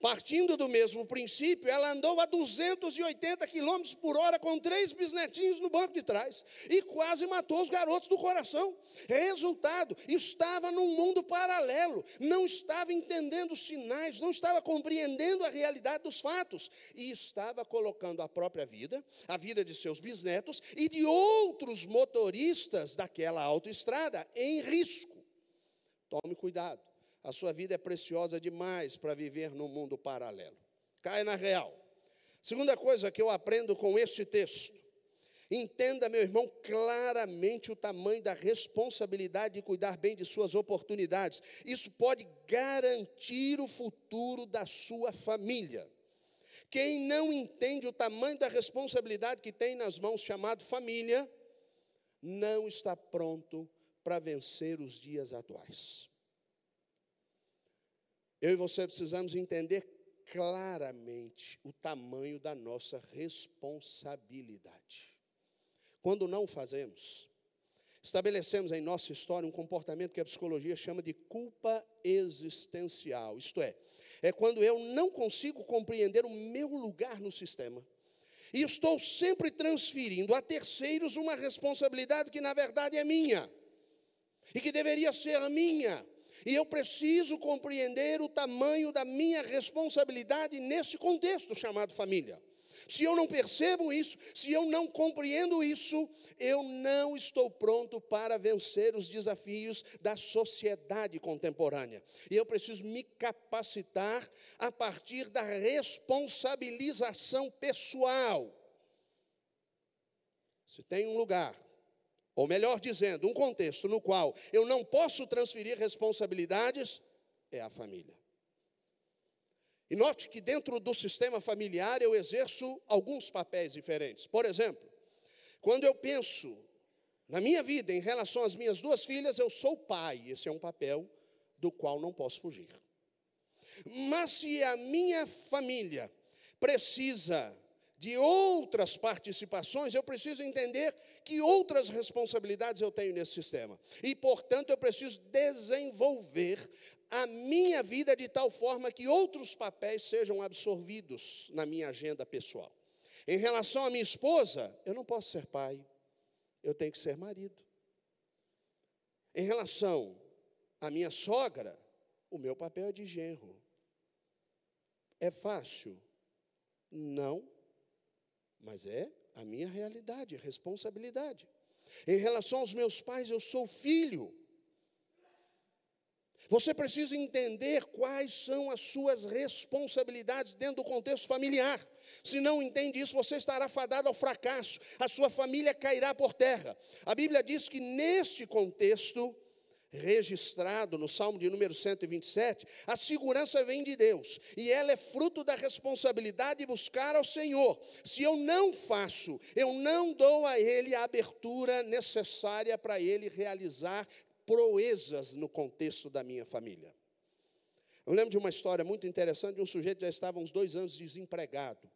partindo do mesmo princípio, ela andou a 280 quilômetros por hora com 3 bisnetinhos no banco de trás e quase matou os garotos do coração. Resultado, estava num mundo paralelo, não estava entendendo os sinais, não estava compreendendo a realidade dos fatos e estava colocando a própria vida, a vida de seus bisnetos e de outros motoristas daquela autoestrada em risco. Tome cuidado. A sua vida é preciosa demais para viver num mundo paralelo. Caia na real. Segunda coisa que eu aprendo com esse texto. Entenda, meu irmão, claramente o tamanho da responsabilidade de cuidar bem de suas oportunidades. Isso pode garantir o futuro da sua família. Quem não entende o tamanho da responsabilidade que tem nas mãos, chamado família, não está pronto para vencer os dias atuais. Eu e você precisamos entender claramente o tamanho da nossa responsabilidade. Quando não fazemos, estabelecemos em nossa história um comportamento que a psicologia chama de culpa existencial. Isto é quando eu não consigo compreender o meu lugar no sistema. E estou sempre transferindo a terceiros uma responsabilidade que na verdade é minha. E que deveria ser minha. E eu preciso compreender o tamanho da minha responsabilidade nesse contexto chamado família. Se eu não percebo isso, se eu não compreendo isso, eu não estou pronto para vencer os desafios da sociedade contemporânea. E eu preciso me capacitar a partir da responsabilização pessoal. Se tem um lugar, ou melhor dizendo, um contexto no qual eu não posso transferir responsabilidades, é a família. E note que dentro do sistema familiar eu exerço alguns papéis diferentes. Por exemplo, quando eu penso na minha vida em relação às minhas 2 filhas, eu sou pai. Esse é um papel do qual não posso fugir. Mas se a minha família precisa de outras participações, eu preciso entender que outras responsabilidades eu tenho nesse sistema. E, portanto, eu preciso desenvolver a minha vida de tal forma que outros papéis sejam absorvidos na minha agenda pessoal. Em relação à minha esposa, eu não posso ser pai, eu tenho que ser marido. Em relação à minha sogra, o meu papel é de genro. É fácil? Não, mas é a minha realidade, responsabilidade. Em relação aos meus pais, eu sou filho. Você precisa entender quais são as suas responsabilidades dentro do contexto familiar. Se não entende isso, você estará fadado ao fracasso. A sua família cairá por terra. A Bíblia diz que neste contexto, registrado no Salmo de número 127, a segurança vem de Deus. E ela é fruto da responsabilidade de buscar ao Senhor. Se eu não faço, eu não dou a Ele a abertura necessária para Ele realizar proezas no contexto da minha família. Eu lembro de uma história muito interessante de um sujeito que já estava há uns 2 anos desempregado.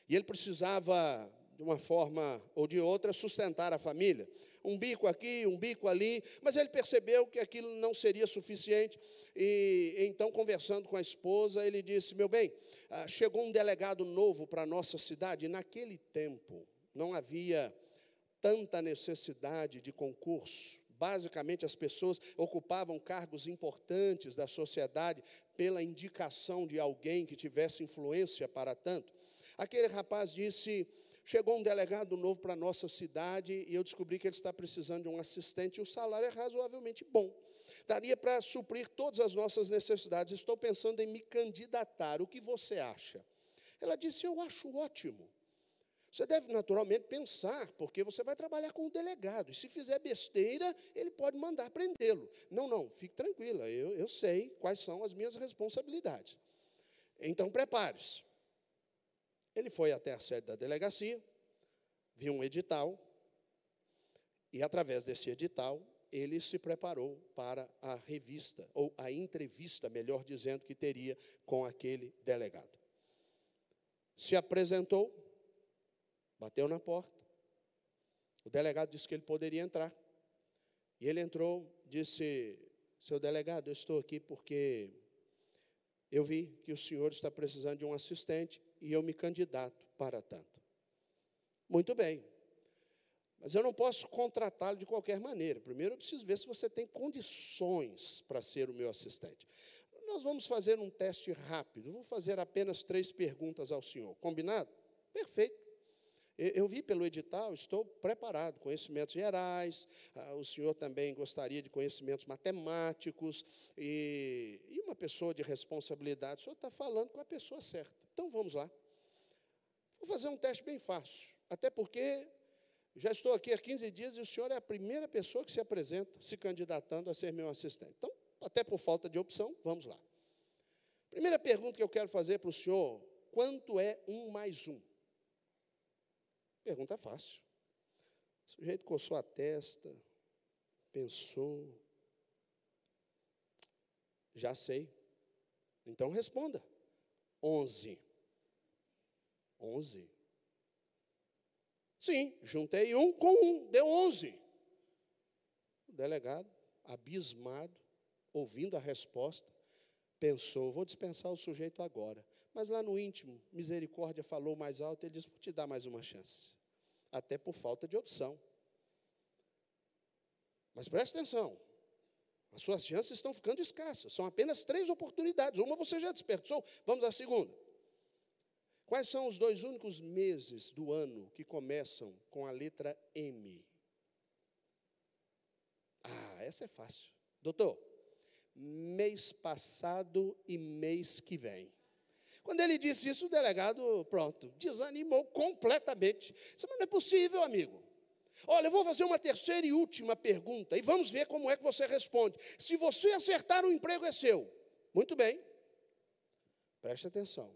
E ele precisava, de uma forma ou de outra, sustentar a família. Um bico aqui, um bico ali, mas ele percebeu que aquilo não seria suficiente. E então, conversando com a esposa, ele disse: meu bem, chegou um delegado novo para a nossa cidade. E naquele tempo, não havia tanta necessidade de concurso. Basicamente, as pessoas ocupavam cargos importantes da sociedade pela indicação de alguém que tivesse influência para tanto. Aquele rapaz disse: chegou um delegado novo para a nossa cidade e eu descobri que ele está precisando de um assistente e o salário é razoavelmente bom. Daria para suprir todas as nossas necessidades. Estou pensando em me candidatar. O que você acha? Ela disse: eu acho ótimo. Você deve naturalmente pensar, porque você vai trabalhar com o delegado. E se fizer besteira, ele pode mandar prendê-lo. Não, fique tranquila, eu sei quais são as minhas responsabilidades. Então, prepare-se. Ele foi até a sede da delegacia, viu um edital, e através desse edital, ele se preparou para a revista, ou a entrevista, melhor dizendo, que teria com aquele delegado. Se apresentou, bateu na porta, o delegado disse que ele poderia entrar. E ele entrou, disse: seu delegado, eu estou aqui porque eu vi que o senhor está precisando de um assistente e eu me candidato para tanto. Muito bem, mas eu não posso contratá-lo de qualquer maneira. Primeiro eu preciso ver se você tem condições para ser o meu assistente. Nós vamos fazer um teste rápido, vou fazer apenas 3 perguntas ao senhor. Combinado? Perfeito. Eu vi pelo edital, estou preparado, conhecimentos gerais, o senhor também gostaria de conhecimentos matemáticos, e uma pessoa de responsabilidade. O senhor está falando com a pessoa certa. Então, vamos lá. Vou fazer um teste bem fácil, até porque já estou aqui há 15 dias e o senhor é a primeira pessoa que se apresenta, se candidatando a ser meu assistente. Então, até por falta de opção, vamos lá. Primeira pergunta que eu quero fazer para o senhor: quanto é 1 mais 1? Pergunta fácil. O sujeito coçou a testa, pensou. Já sei. Então responda. 11. 11. Sim, juntei 1 com 1, deu 11. O delegado, abismado, ouvindo a resposta, pensou: vou dispensar o sujeito agora. Mas lá no íntimo, misericórdia falou mais alto, ele disse: vou te dar mais uma chance. Até por falta de opção. Mas preste atenção, as suas chances estão ficando escassas. São apenas 3 oportunidades. Uma você já desperdiçou, vamos à segunda. Quais são os 2 únicos meses do ano que começam com a letra M? Essa é fácil. Doutor, mês passado e mês que vem. Quando ele disse isso, o delegado, pronto, desanimou completamente. Disse: mas não é possível, amigo. Olha, eu vou fazer uma terceira e última pergunta, e vamos ver como é que você responde. Se você acertar, o emprego é seu. Muito bem. Preste atenção.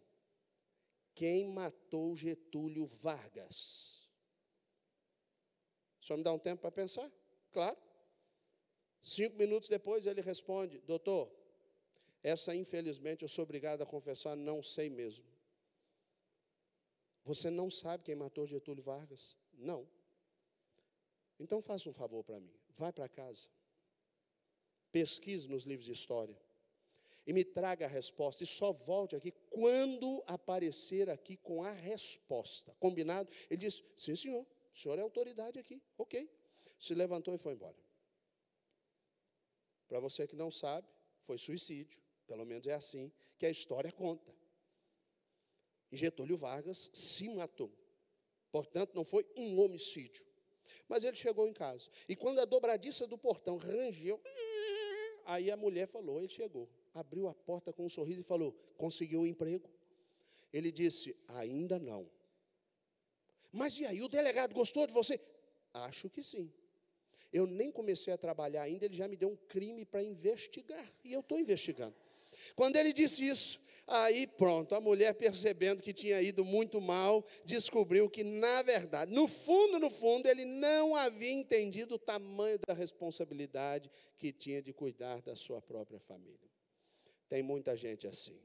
Quem matou Getúlio Vargas? O senhor me dá um tempo para pensar? Claro. 5 minutos depois, ele responde: doutor, essa, infelizmente, eu sou obrigado a confessar, não sei mesmo. Você não sabe quem matou Getúlio Vargas? Não. Então, faça um favor para mim. Vai para casa. Pesquise nos livros de história. e me traga a resposta, e só volte aqui quando aparecer aqui com a resposta. Combinado? Ele disse, sim, senhor, o senhor é autoridade aqui, ok. Se levantou e foi embora. Para você que não sabe, foi suicídio, pelo menos é assim que a história conta. E Getúlio Vargas se matou. Portanto, não foi um homicídio. Mas ele chegou em casa. E quando a dobradiça do portão rangeu, aí a mulher falou, ele chegou. Abriu a porta com um sorriso e falou, conseguiu um emprego? Ele disse, ainda não. Mas e aí, o delegado gostou de você? Acho que sim. Eu nem comecei a trabalhar ainda, ele já me deu um crime para investigar. E eu estou investigando. Quando ele disse isso, aí pronto, a mulher percebendo que tinha ido muito mal, descobriu que na verdade, no fundo, ele não havia entendido o tamanho da responsabilidade que tinha de cuidar da sua própria família. Tem muita gente assim,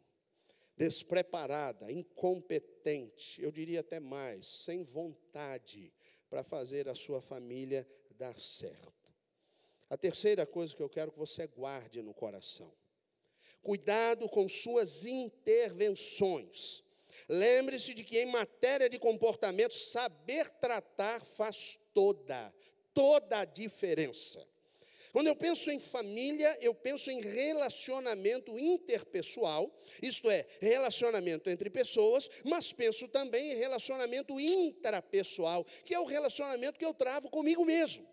despreparada, incompetente, eu diria até mais, sem vontade para fazer a sua família dar certo. A terceira coisa que eu quero que você guarde no coração. Cuidado com suas intervenções. Lembre-se de que em matéria de comportamento, saber tratar faz toda a diferença. Quando eu penso em família, eu penso em relacionamento interpessoal, isto é, relacionamento entre pessoas, mas penso também em relacionamento intrapessoal, que é o relacionamento que eu travo comigo mesmo.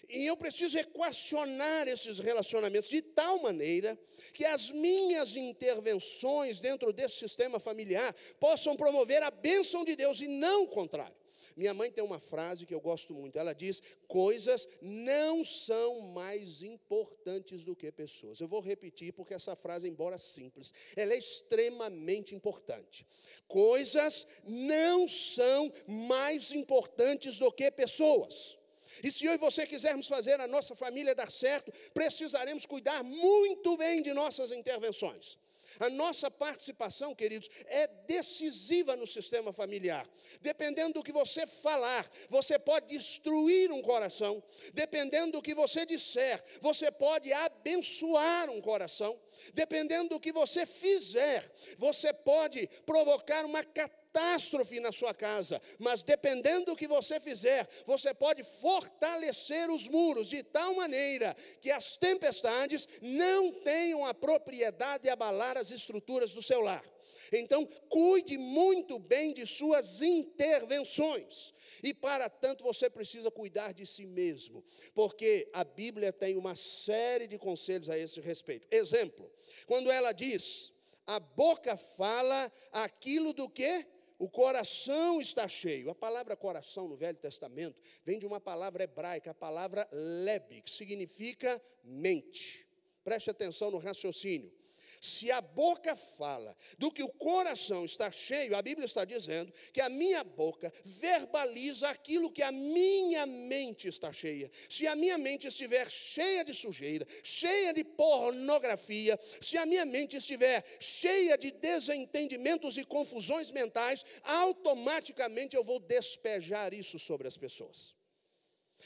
E eu preciso equacionar esses relacionamentos de tal maneira que as minhas intervenções dentro desse sistema familiar possam promover a bênção de Deus e não o contrário. Minha mãe tem uma frase que eu gosto muito, ela diz, coisas não são mais importantes do que pessoas. Eu vou repetir porque essa frase, embora simples, ela é extremamente importante. Coisas não são mais importantes do que pessoas. E se eu e você quisermos fazer a nossa família dar certo, precisaremos cuidar muito bem de nossas intervenções. A nossa participação, queridos, é decisiva no sistema familiar. Dependendo do que você falar, você pode destruir um coração. Dependendo do que você disser, você pode abençoar um coração. Dependendo do que você fizer, você pode provocar uma catástrofe na sua casa, mas dependendo do que você fizer, você pode fortalecer os muros de tal maneira que as tempestades não tenham a propriedade de abalar as estruturas do seu lar. Então, cuide muito bem de suas intervenções. E para tanto você precisa cuidar de si mesmo, porque a Bíblia tem uma série de conselhos a esse respeito. Exemplo, quando ela diz, a boca fala aquilo do que o coração está cheio. A palavra coração no Velho Testamento vem de uma palavra hebraica, a palavra leb, que significa mente. Preste atenção no raciocínio. Se a boca fala do que o coração está cheio, a Bíblia está dizendo que a minha boca verbaliza aquilo que a minha mente está cheia. Se a minha mente estiver cheia de sujeira, cheia de pornografia, se a minha mente estiver cheia de desentendimentos e confusões mentais, automaticamente eu vou despejar isso sobre as pessoas.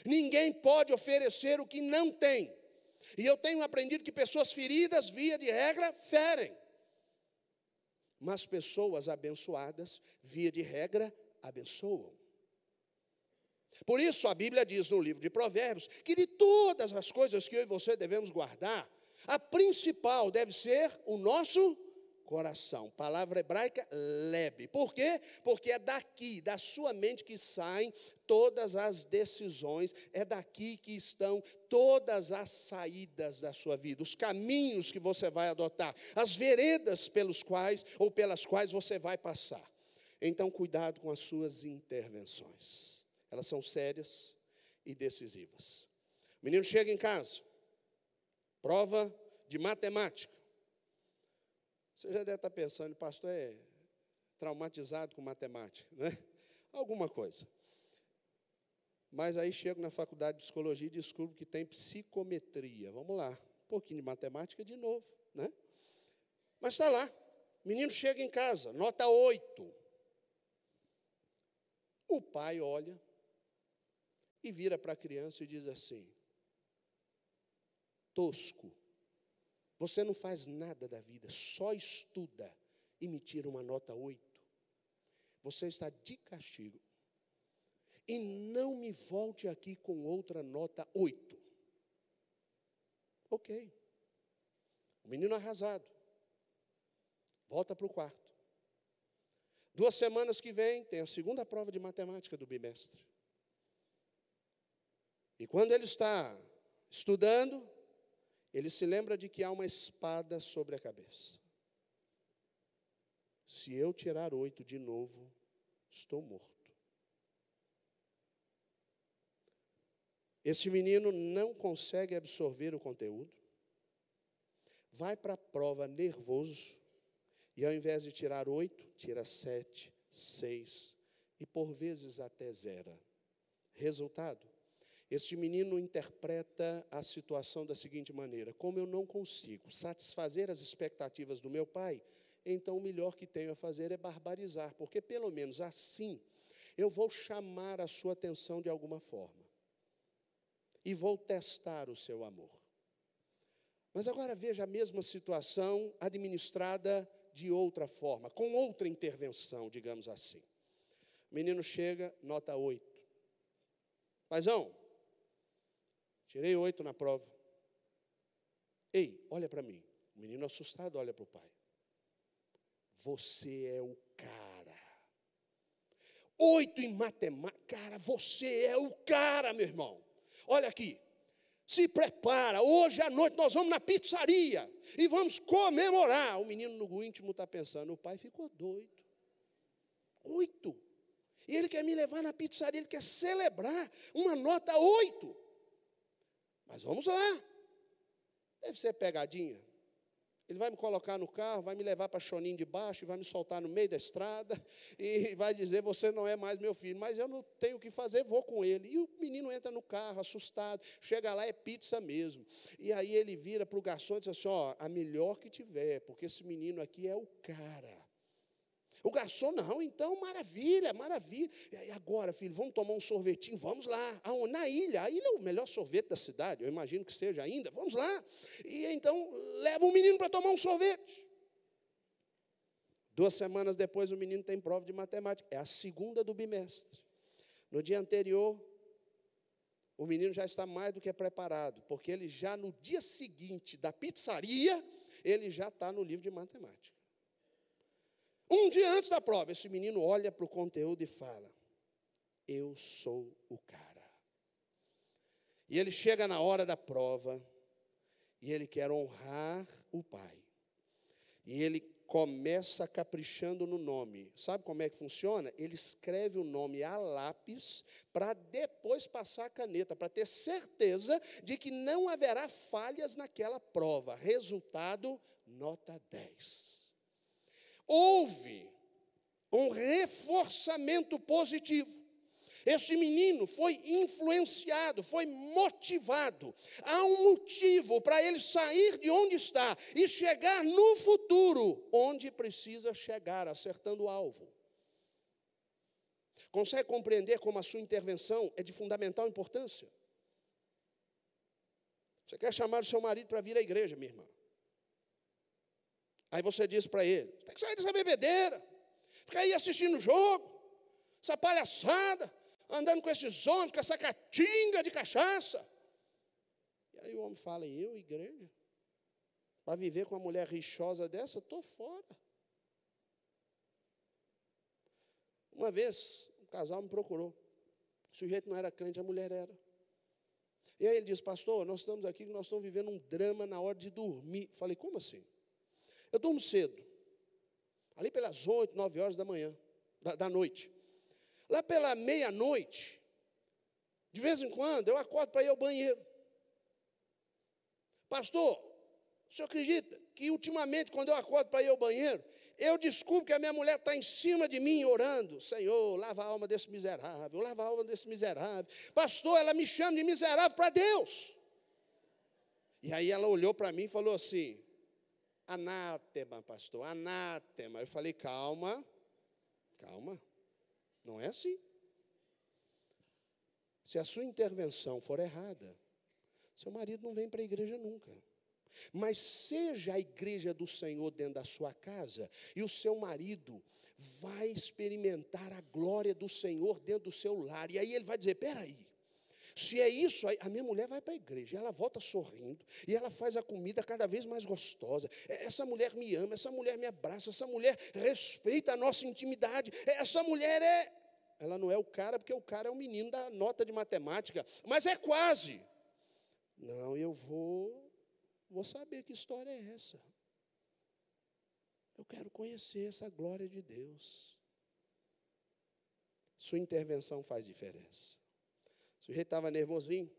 Ninguém pode oferecer o que não tem. E eu tenho aprendido que pessoas feridas, via de regra, ferem. Mas pessoas abençoadas, via de regra, abençoam. Por isso a Bíblia diz no livro de Provérbios, que de todas as coisas que eu e você devemos guardar, a principal deve ser o nosso coração. Palavra hebraica, leb. Por quê? Porque é daqui, da sua mente que saem todas as decisões, é daqui que estão todas as saídas da sua vida, os caminhos que você vai adotar, as veredas pelas quais você vai passar. Então, cuidado com as suas intervenções. Elas são sérias e decisivas. O menino chega em casa, prova de matemática. Você já deve estar pensando, pastor é traumatizado com matemática, né? Alguma coisa. Mas aí chego na faculdade de psicologia e descubro que tem psicometria. Vamos lá, um pouquinho de matemática de novo, né? Mas está lá, o menino chega em casa, nota 8. O pai olha e vira para a criança e diz assim, tosco. Você não faz nada da vida, só estuda e me tira uma nota 8. Você está de castigo. E não me volte aqui com outra nota 8. Ok. O menino arrasado. Volta para o quarto. 2 semanas que vem, tem a segunda prova de matemática do bimestre. E quando ele está estudando, ele se lembra de que há uma espada sobre a cabeça. Se eu tirar 8 de novo, estou morto. Esse menino não consegue absorver o conteúdo, vai para a prova nervoso, e ao invés de tirar 8, tira 7, 6, e por vezes até 0. Resultado? Este menino interpreta a situação da seguinte maneira: como eu não consigo satisfazer as expectativas do meu pai, então o melhor que tenho a fazer é barbarizar, porque pelo menos assim eu vou chamar a sua atenção de alguma forma e vou testar o seu amor. Mas agora veja a mesma situação administrada de outra forma, com outra intervenção, digamos assim. O menino chega, nota 8. Paizão, tirei 8 na prova. Ei, olha para mim. O menino assustado olha para o pai. Você é o cara. 8 em matemática. Cara, você é o cara, meu irmão. Olha aqui. Se prepara, hoje à noite nós vamos na pizzaria e vamos comemorar. O menino no íntimo está pensando, o pai ficou doido. 8. E ele quer me levar na pizzaria, ele quer celebrar uma nota 8. Mas vamos lá. Deve ser pegadinha. Ele vai me colocar no carro, vai me levar para Choninho de Baixo, vai me soltar no meio da estrada e vai dizer, você não é mais meu filho. Mas eu não tenho o que fazer, vou com ele. E o menino entra no carro, assustado, chega lá, é pizza mesmo. E aí ele vira para o garçom e diz assim, ó, a melhor que tiver, porque esse menino aqui é o cara. O garçom, não, então maravilha, maravilha. E agora, filho, vamos tomar um sorvetinho, vamos lá. Na ilha, a ilha é o melhor sorvete da cidade, eu imagino que seja ainda, vamos lá. E então, leva o menino para tomar um sorvete. 2 semanas depois, o menino tem prova de matemática, é a segunda do bimestre. No dia anterior, o menino já está mais do que preparado, porque ele já no dia seguinte da pizzaria, ele já está no livro de matemática. Um dia antes da prova, esse menino olha para o conteúdo e fala, eu sou o cara. E ele chega na hora da prova, e ele quer honrar o pai. E ele começa caprichando no nome. Sabe como é que funciona? Ele escreve o nome a lápis, para depois passar a caneta, para ter certeza de que não haverá falhas naquela prova. Resultado, nota 10. Houve um reforçamento positivo. Esse menino foi influenciado, foi motivado. Há um motivo para ele sair de onde está e chegar no futuro, onde precisa chegar, acertando o alvo. Consegue compreender como a sua intervenção é de fundamental importância? Você quer chamar o seu marido para vir à igreja, minha irmã? Aí você diz para ele, tem que sair dessa bebedeira, ficar aí assistindo o jogo, essa palhaçada, andando com esses homens, com essa catinga de cachaça. E aí o homem fala, eu, igreja? Para viver com uma mulher rixosa dessa, estou fora. Uma vez, um casal me procurou. O sujeito não era crente, a mulher era. E aí ele disse, pastor, nós estamos aqui, nós estamos vivendo um drama na hora de dormir. Falei, como assim? Eu durmo cedo, ali pelas 8, 9 horas da manhã, da noite. Lá pela meia-noite, de vez em quando, eu acordo para ir ao banheiro. Pastor, o senhor acredita que ultimamente, quando eu acordo para ir ao banheiro, eu descubro que a minha mulher está em cima de mim orando. Senhor, lava a alma desse miserável, lava a alma desse miserável. Pastor, ela me chama de miserável para Deus. E aí ela olhou para mim e falou assim, anátema, pastor, anátema. Eu falei, calma, não é assim. Se a sua intervenção for errada, seu marido não vem para a igreja nunca. Mas seja a igreja do Senhor dentro da sua casa, e o seu marido vai experimentar a glória do Senhor dentro do seu lar. E aí ele vai dizer, peraí, se é isso, a minha mulher vai para a igreja, ela volta sorrindo, e ela faz a comida cada vez mais gostosa. Essa mulher me ama, essa mulher me abraça, essa mulher respeita a nossa intimidade. Essa mulher ela não é o cara, porque o cara é o menino da nota de matemática, mas é quase. Não, eu vou saber que história é essa. Eu quero conhecer essa glória de Deus. Sua intervenção faz diferença. O sujeito estava nervosinho,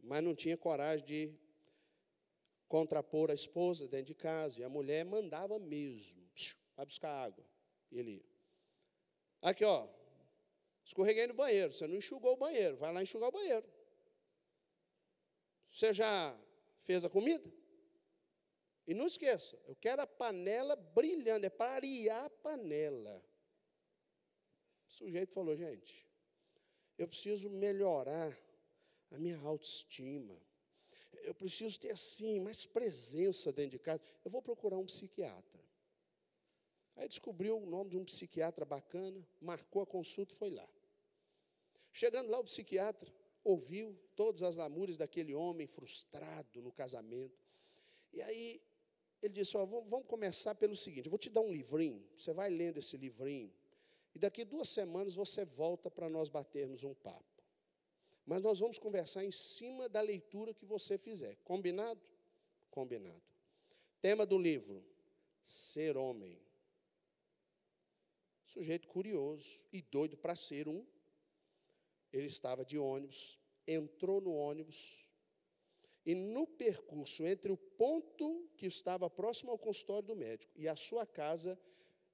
mas não tinha coragem de contrapor a esposa dentro de casa. E a mulher mandava mesmo. Vai buscar água. E ele ia. Aqui, ó. Escorreguei no banheiro. Você não enxugou o banheiro. Vai lá enxugar o banheiro. Você já fez a comida? E não esqueça, eu quero a panela brilhando. É para arear a panela. O sujeito falou, gente, eu preciso melhorar a minha autoestima. Eu preciso ter, assim, mais presença dentro de casa. Eu vou procurar um psiquiatra. Aí descobriu o nome de um psiquiatra bacana, marcou a consulta e foi lá. Chegando lá, o psiquiatra ouviu todas as lamúrias daquele homem frustrado no casamento. E aí ele disse, ó, vamos começar pelo seguinte, eu vou te dar um livrinho, você vai lendo esse livrinho, e daqui 2 semanas você volta para nós batermos um papo. Mas nós vamos conversar em cima da leitura que você fizer. Combinado? Combinado. Tema do livro, ser homem. Sujeito curioso e doido para ser um. Ele estava de ônibus, entrou no ônibus, e no percurso entre o ponto que estava próximo ao consultório do médico e a sua casa,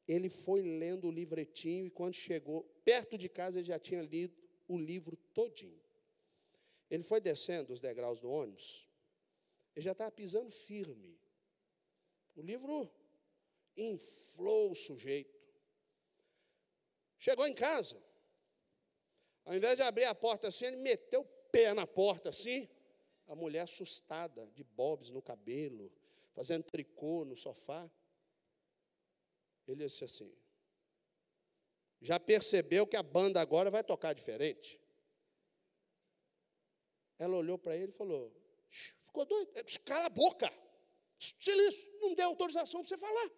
ele foi lendo o livretinho, e quando chegou perto de casa, ele já tinha lido o livro todinho. Ele foi descendo os degraus do ônibus, ele já estava pisando firme. O livro inflou o sujeito. Chegou em casa, ao invés de abrir a porta assim, ele meteu o pé na porta assim. A mulher assustada, de bobs no cabelo, fazendo tricô no sofá. Ele disse assim, já percebeu que a banda agora vai tocar diferente? Ela olhou para ele e falou, ficou doido? Cala a boca, silêncio, não deu autorização para você falar.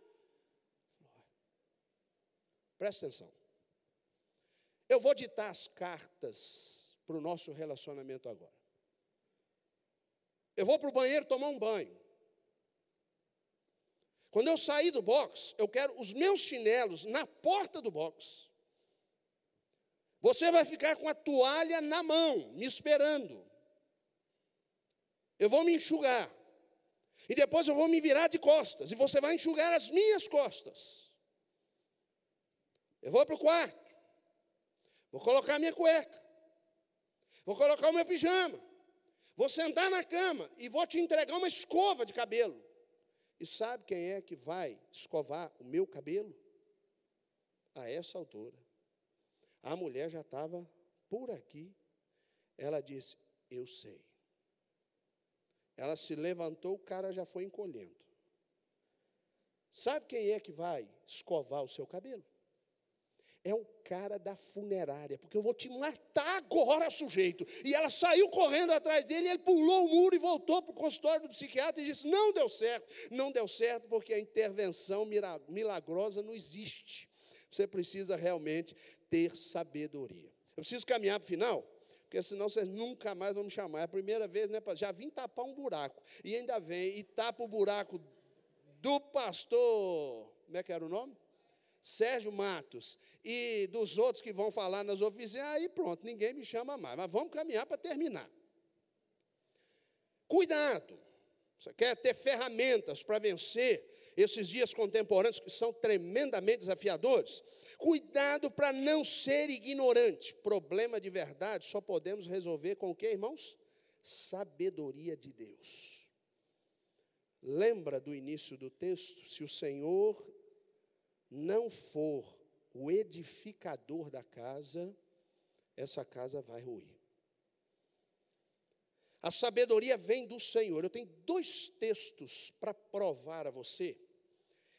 Presta atenção. Eu vou ditar as cartas para o nosso relacionamento agora. Eu vou para o banheiro tomar um banho. Quando eu sair do box, eu quero os meus chinelos na porta do box. Você vai ficar com a toalha na mão, me esperando. Eu vou me enxugar. E depois eu vou me virar de costas. E você vai enxugar as minhas costas. Eu vou para o quarto. Vou colocar a minha cueca. Vou colocar o meu pijama. Vou sentar na cama e vou te entregar uma escova de cabelo. E sabe quem é que vai escovar o meu cabelo? A essa altura. A mulher já estava por aqui. Ela disse, eu sei. Ela se levantou, o cara já foi encolhendo. Sabe quem é que vai escovar o seu cabelo? É o cara da funerária, porque eu vou te matar agora, sujeito. E ela saiu correndo atrás dele, ele pulou o muro e voltou para o consultório do psiquiatra e disse, não deu certo. Não deu certo porque a intervenção milagrosa não existe. Você precisa realmente ter sabedoria. Eu preciso caminhar para o final, porque senão vocês nunca mais vão me chamar. É a primeira vez, né? Já vim tapar um buraco. E ainda vem e tapa o buraco do pastor, como é que era o nome? Sérgio Matos, e dos outros que vão falar nas oficinas, aí pronto, ninguém me chama mais. Mas vamos caminhar para terminar. Cuidado. Você quer ter ferramentas para vencer esses dias contemporâneos que são tremendamente desafiadores? Cuidado para não ser ignorante. Problema de verdade só podemos resolver com o quê, irmãos? Sabedoria de Deus. Lembra do início do texto? Se o Senhor não for o edificador da casa, essa casa vai ruir. A sabedoria vem do Senhor. Eu tenho 2 textos para provar a você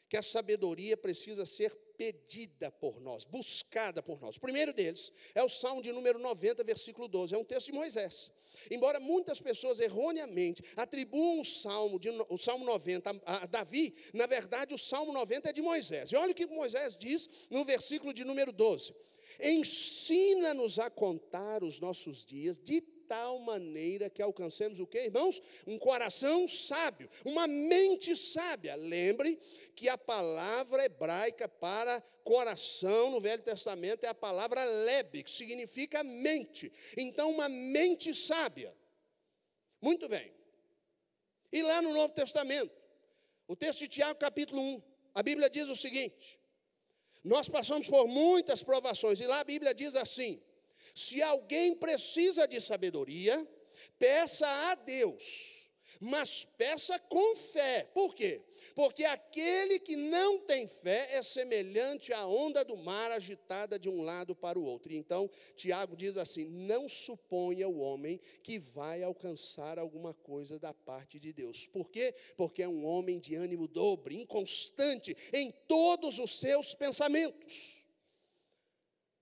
que a sabedoria precisa ser pedida por nós, buscada por nós. O primeiro deles é o Salmo de número 90, versículo 12. É um texto de Moisés. Embora muitas pessoas erroneamente atribuam o Salmo 90 a Davi, na verdade o Salmo 90 é de Moisés. E olha o que Moisés diz no versículo de número 12. Ensina-nos a contar os nossos dias de tal maneira que alcancemos o quê, irmãos? Um coração sábio, uma mente sábia. Lembre que a palavra hebraica para coração no Velho Testamento é a palavra lebe, que significa mente. Então, uma mente sábia. Muito bem. E lá no Novo Testamento, o texto de Tiago, capítulo 1, a Bíblia diz o seguinte: nós passamos por muitas provações, e lá a Bíblia diz assim: se alguém precisa de sabedoria, peça a Deus, mas peça com fé. Por quê? Porque aquele que não tem fé é semelhante à onda do mar agitada de um lado para o outro. E então, Tiago diz assim: não suponha o homem que vai alcançar alguma coisa da parte de Deus. Por quê? Porque é um homem de ânimo dobre, inconstante em todos os seus pensamentos.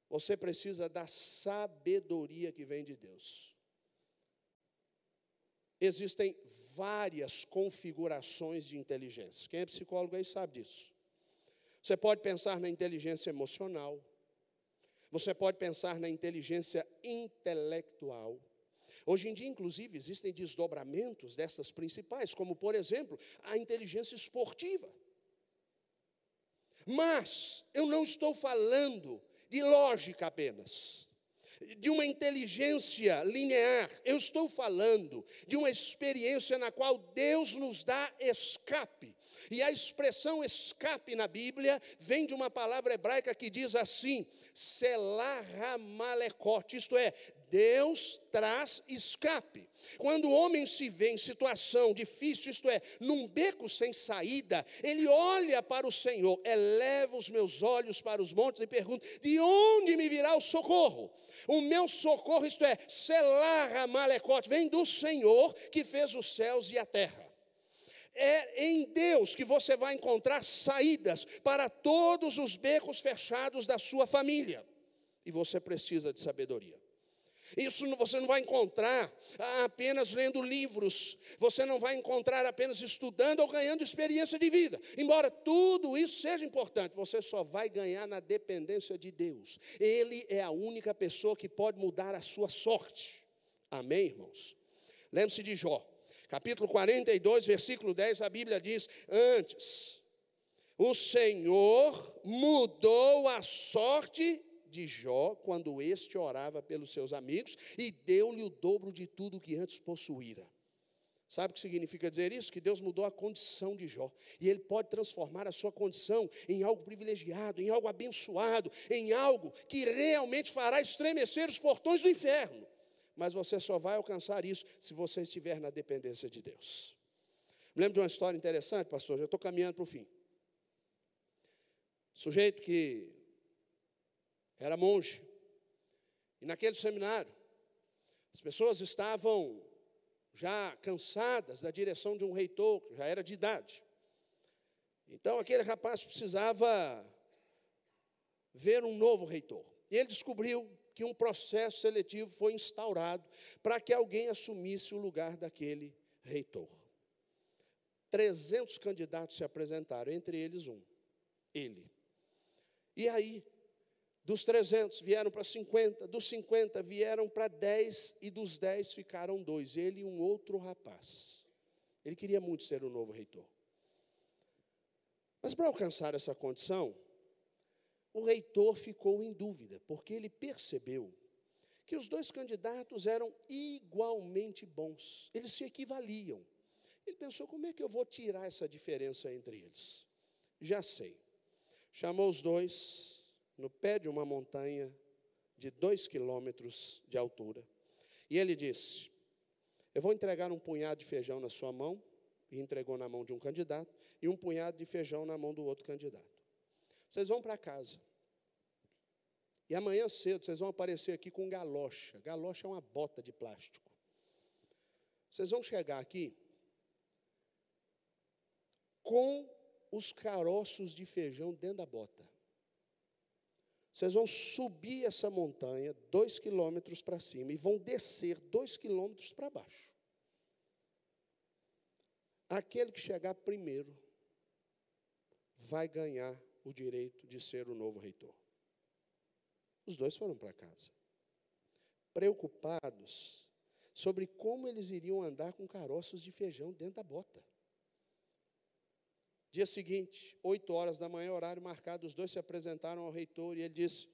Você precisa da sabedoria que vem de Deus. Existem várias configurações de inteligência. Quem é psicólogo aí sabe disso. Você pode pensar na inteligência emocional. Você pode pensar na inteligência intelectual. Hoje em dia, inclusive, existem desdobramentos dessas principais, como, por exemplo, a inteligência esportiva. Mas eu não estou falando de lógica apenas, de uma inteligência linear. Eu estou falando de uma experiência na qual Deus nos dá escape. E a expressão escape na Bíblia vem de uma palavra hebraica que diz assim: Selah Hamalekot, isto é, Deus traz escape. Quando o homem se vê em situação difícil, isto é, num beco sem saída, ele olha para o Senhor, eleva os meus olhos para os montes e pergunta: de onde me virá o socorro? O meu socorro, isto é, Selah Hamalekot, vem do Senhor que fez os céus e a terra. É em Deus que você vai encontrar saídas para todos os becos fechados da sua família. E você precisa de sabedoria. Isso você não vai encontrar apenas lendo livros, você não vai encontrar apenas estudando ou ganhando experiência de vida. Embora tudo isso seja importante, você só vai ganhar na dependência de Deus. Ele é a única pessoa que pode mudar a sua sorte. Amém, irmãos? Lembre-se de Jó. Capítulo 42, versículo 10, a Bíblia diz: antes, o Senhor mudou a sorte de Jó, quando este orava pelos seus amigos, e deu-lhe o dobro de tudo que antes possuíra. Sabe o que significa dizer isso? Que Deus mudou a condição de Jó, e Ele pode transformar a sua condição em algo privilegiado, em algo abençoado, em algo que realmente fará estremecer os portões do inferno. Mas você só vai alcançar isso se você estiver na dependência de Deus. Me lembro de uma história interessante, pastor, já estou caminhando para o fim. Sujeito que era monge, e naquele seminário, as pessoas estavam já cansadas da direção de um reitor, que já era de idade. Então aquele rapaz precisava ver um novo reitor. E ele descobriu que um processo seletivo foi instaurado para que alguém assumisse o lugar daquele reitor. 300 candidatos se apresentaram, entre eles ele. E aí, dos 300 vieram para 50, dos 50 vieram para 10, e dos 10 ficaram 2, ele e um outro rapaz. Ele queria muito ser o novo reitor. Mas para alcançar essa condição, o reitor ficou em dúvida, porque ele percebeu que os 2 candidatos eram igualmente bons, eles se equivaliam. Ele pensou: como é que eu vou tirar essa diferença entre eles? Já sei. Chamou os 2 no pé de uma montanha de 2 quilômetros de altura, e ele disse: eu vou entregar um punhado de feijão na sua mão, e entregou na mão de um candidato, e um punhado de feijão na mão do outro candidato. Vocês vão para casa. E amanhã cedo vocês vão aparecer aqui com galocha. Galocha é uma bota de plástico. Vocês vão chegar aqui com os caroços de feijão dentro da bota. Vocês vão subir essa montanha 2 quilômetros para cima e vão descer 2 quilômetros para baixo. Aquele que chegar primeiro vai ganhar o direito de ser o novo reitor. Os dois foram para casa, preocupados sobre como eles iriam andar com caroços de feijão dentro da bota. Dia seguinte, 8 horas da manhã, horário marcado, os dois se apresentaram ao reitor e ele disse: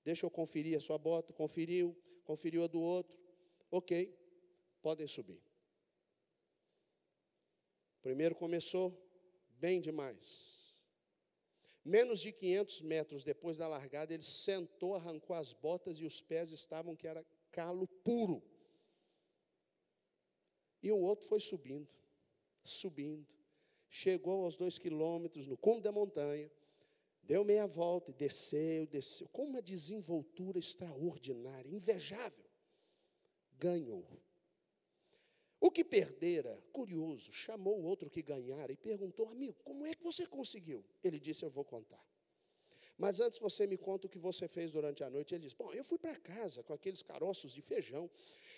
deixa eu conferir a sua bota. Conferiu a do outro. Ok, podem subir. Primeiro começou bem demais. Menos de 500 metros depois da largada, ele sentou, arrancou as botas e os pés estavam que era calo puro. E o outro foi subindo. Chegou aos 2 quilômetros, no cume da montanha, deu meia volta e desceu, com uma desenvoltura extraordinária, invejável. Ganhou. O que perdera, curioso, chamou o outro que ganhara e perguntou: amigo, como é que você conseguiu? Ele disse: eu vou contar. Mas antes você me conta o que você fez durante a noite. Ele disse: bom, eu fui para casa com aqueles caroços de feijão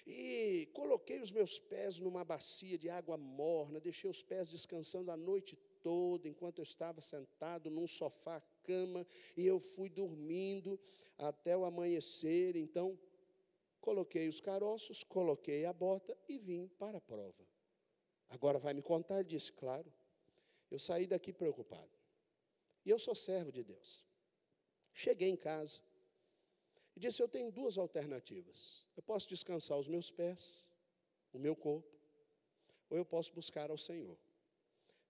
e coloquei os meus pés numa bacia de água morna, deixei os pés descansando a noite toda, enquanto eu estava sentado num sofá, cama, e eu fui dormindo até o amanhecer. Então, coloquei os caroços, coloquei a bota e vim para a prova. Agora vai me contar? Ele disse: claro, eu saí daqui preocupado. E eu sou servo de Deus. Cheguei em casa e disse: eu tenho 2 alternativas. Eu posso descansar os meus pés, o meu corpo, ou eu posso buscar ao Senhor.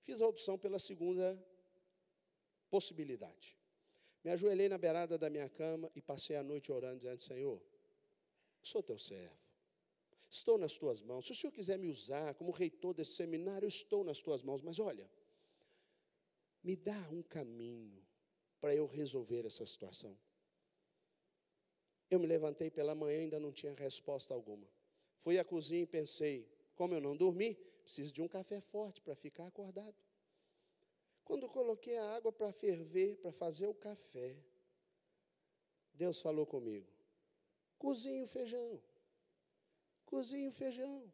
Fiz a opção pela segunda possibilidade. Me ajoelhei na beirada da minha cama e passei a noite orando, dizendo: Senhor, sou teu servo, estou nas tuas mãos. Se o Senhor quiser me usar como reitor desse seminário, eu estou nas tuas mãos. Mas olha, me dá um caminho para eu resolver essa situação. Eu me levantei pela manhã e ainda não tinha resposta alguma. Fui à cozinha e pensei: como eu não dormi, preciso de um café forte para ficar acordado. Quando coloquei a água para ferver, para fazer o café, Deus falou comigo: cozinhe o feijão. Cozinhe o feijão.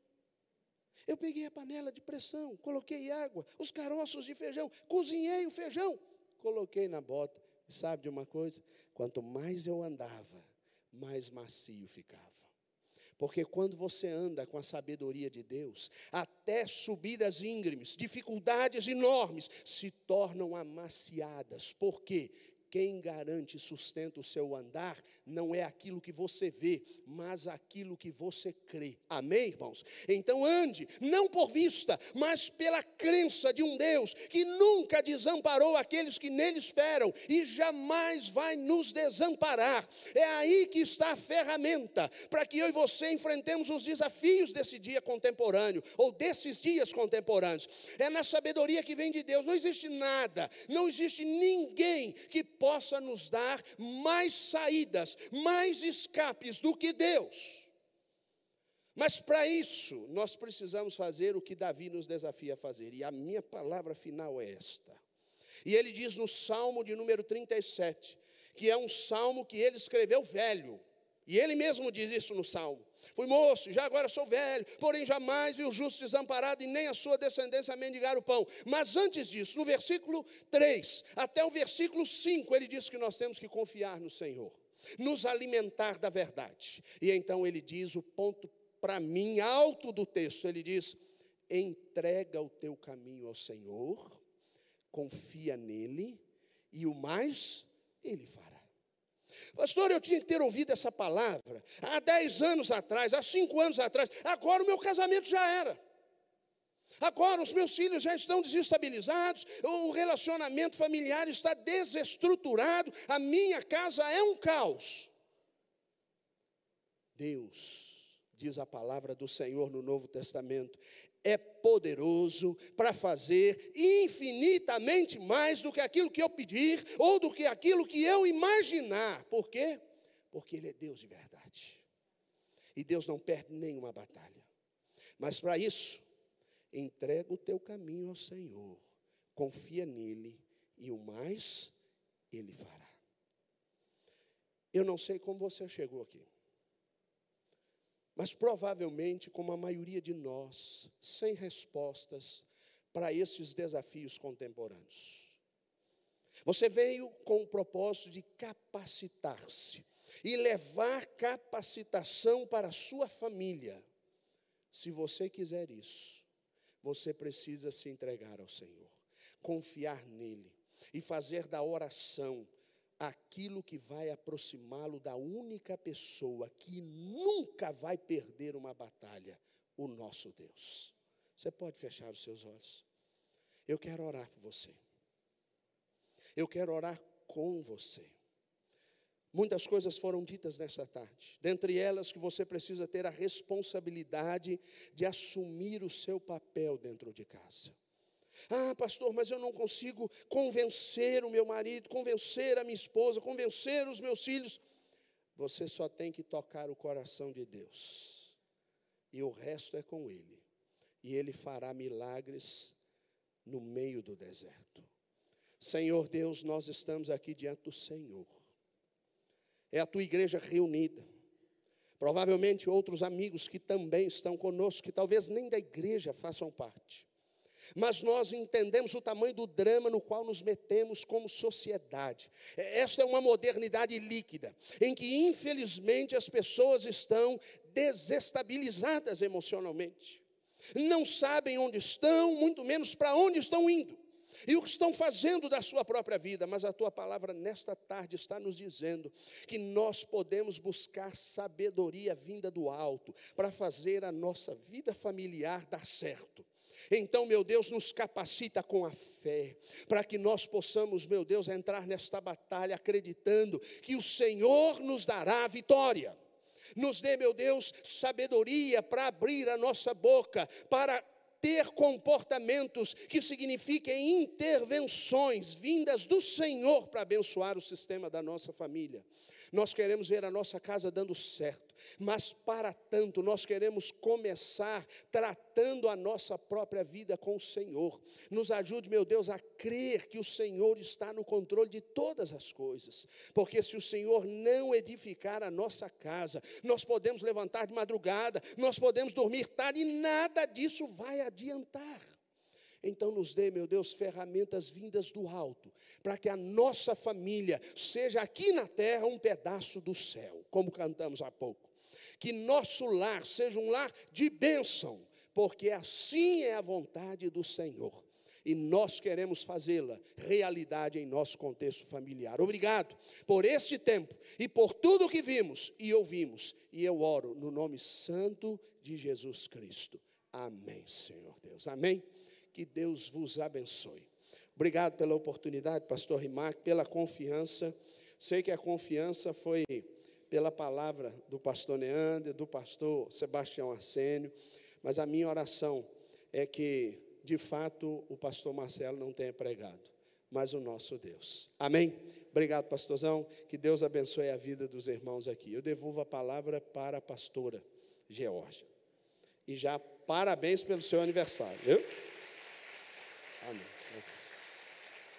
Eu peguei a panela de pressão, coloquei água, os caroços de feijão, cozinhei o feijão, coloquei na bota. E sabe de uma coisa? Quanto mais eu andava, mais macio ficava. Porque quando você anda com a sabedoria de Deus, até subidas íngremes, dificuldades enormes, se tornam amaciadas. Por quê? Quem garante e sustenta o seu andar não é aquilo que você vê, mas aquilo que você crê. Amém, irmãos? Então ande, não por vista, mas pela crença de um Deus que nunca desamparou aqueles que nele esperam e jamais vai nos desamparar. É aí que está a ferramenta para que eu e você enfrentemos os desafios desse dia contemporâneo, ou desses dias contemporâneos. É na sabedoria que vem de Deus. Não existe nada, não existe ninguém que possa nos dar mais saídas, mais escapes do que Deus. Mas para isso, nós precisamos fazer o que Davi nos desafia a fazer. E a minha palavra final é esta. E ele diz no Salmo de número 37, que é um salmo que ele escreveu velho. E ele mesmo diz isso no Salmo. Fui moço, já agora sou velho, porém jamais vi o justo desamparado e nem a sua descendência mendigar o pão. Mas antes disso, no versículo 3 até o versículo 5, ele diz que nós temos que confiar no Senhor, nos alimentar da verdade. E então ele diz o ponto para mim alto do texto, ele diz: entrega o teu caminho ao Senhor, confia nele e o mais ele fará. Pastor, eu tinha que ter ouvido essa palavra há 10 anos atrás, há 5 anos atrás. Agora o meu casamento já era. Agora os meus filhos já estão desestabilizados, o relacionamento familiar está desestruturado, a minha casa é um caos. Deus, diz a palavra do Senhor no Novo Testamento, é poderoso para fazer infinitamente mais do que aquilo que eu pedir ou do que aquilo que eu imaginar. Por quê? Porque Ele é Deus de verdade. E Deus não perde nenhuma batalha. Mas para isso, entrega o teu caminho ao Senhor, confia nele e o mais ele fará. Eu não sei como você chegou aqui, mas provavelmente, como a maioria de nós, sem respostas para esses desafios contemporâneos. Você veio com o propósito de capacitar-se e levar capacitação para a sua família. Se você quiser isso, você precisa se entregar ao Senhor, confiar nele e fazer da oração aquilo que vai aproximá-lo da única pessoa que nunca vai perder uma batalha, o nosso Deus. Você pode fechar os seus olhos. Eu quero orar por você. Eu quero orar com você. Muitas coisas foram ditas nesta tarde. Dentre elas, que você precisa ter a responsabilidade de assumir o seu papel dentro de casa. Ah, pastor, mas eu não consigo convencer o meu marido, convencer a minha esposa, convencer os meus filhos. Você só tem que tocar o coração de Deus. E o resto é com Ele. E Ele fará milagres no meio do deserto. Senhor Deus, nós estamos aqui diante do Senhor. É a tua igreja reunida. Provavelmente outros amigos que também estão conosco, que talvez nem da igreja façam parte. Mas nós entendemos o tamanho do drama no qual nos metemos como sociedade. Esta é uma modernidade líquida, em que infelizmente as pessoas estão desestabilizadas emocionalmente. Não sabem onde estão, muito menos para onde estão indo. E o que estão fazendo da sua própria vida. Mas a tua palavra nesta tarde está nos dizendo que nós podemos buscar sabedoria vinda do alto para fazer a nossa vida familiar dar certo. Então, meu Deus, nos capacita com a fé, para que nós possamos, meu Deus, entrar nesta batalha acreditando que o Senhor nos dará a vitória. Nos dê, meu Deus, sabedoria para abrir a nossa boca, para ter comportamentos que signifiquem intervenções vindas do Senhor para abençoar o sistema da nossa família. Nós queremos ver a nossa casa dando certo, mas para tanto nós queremos começar tratando a nossa própria vida com o Senhor. Nos ajude, meu Deus, a crer que o Senhor está no controle de todas as coisas, porque se o Senhor não edificar a nossa casa, nós podemos levantar de madrugada, nós podemos dormir tarde e nada disso vai adiantar. Então nos dê, meu Deus, ferramentas vindas do alto, para que a nossa família seja aqui na terra um pedaço do céu, como cantamos há pouco. Que nosso lar seja um lar de bênção, porque assim é a vontade do Senhor. E nós queremos fazê-la realidade em nosso contexto familiar. Obrigado por esse tempo e por tudo que vimos e ouvimos. E eu oro no nome santo de Jesus Cristo. Amém, Senhor Deus. Amém. Que Deus vos abençoe. Obrigado pela oportunidade, pastor Rimac, pela confiança. Sei que a confiança foi pela palavra do pastor Neander, do pastor Sebastião Arsênio, mas a minha oração é que, de fato, o pastor Marcelo não tenha pregado, mas o nosso Deus. Amém? Obrigado, pastorzão. Que Deus abençoe a vida dos irmãos aqui. Eu devolvo a palavra para a pastora Georgia. E já parabéns pelo seu aniversário, viu? Amém.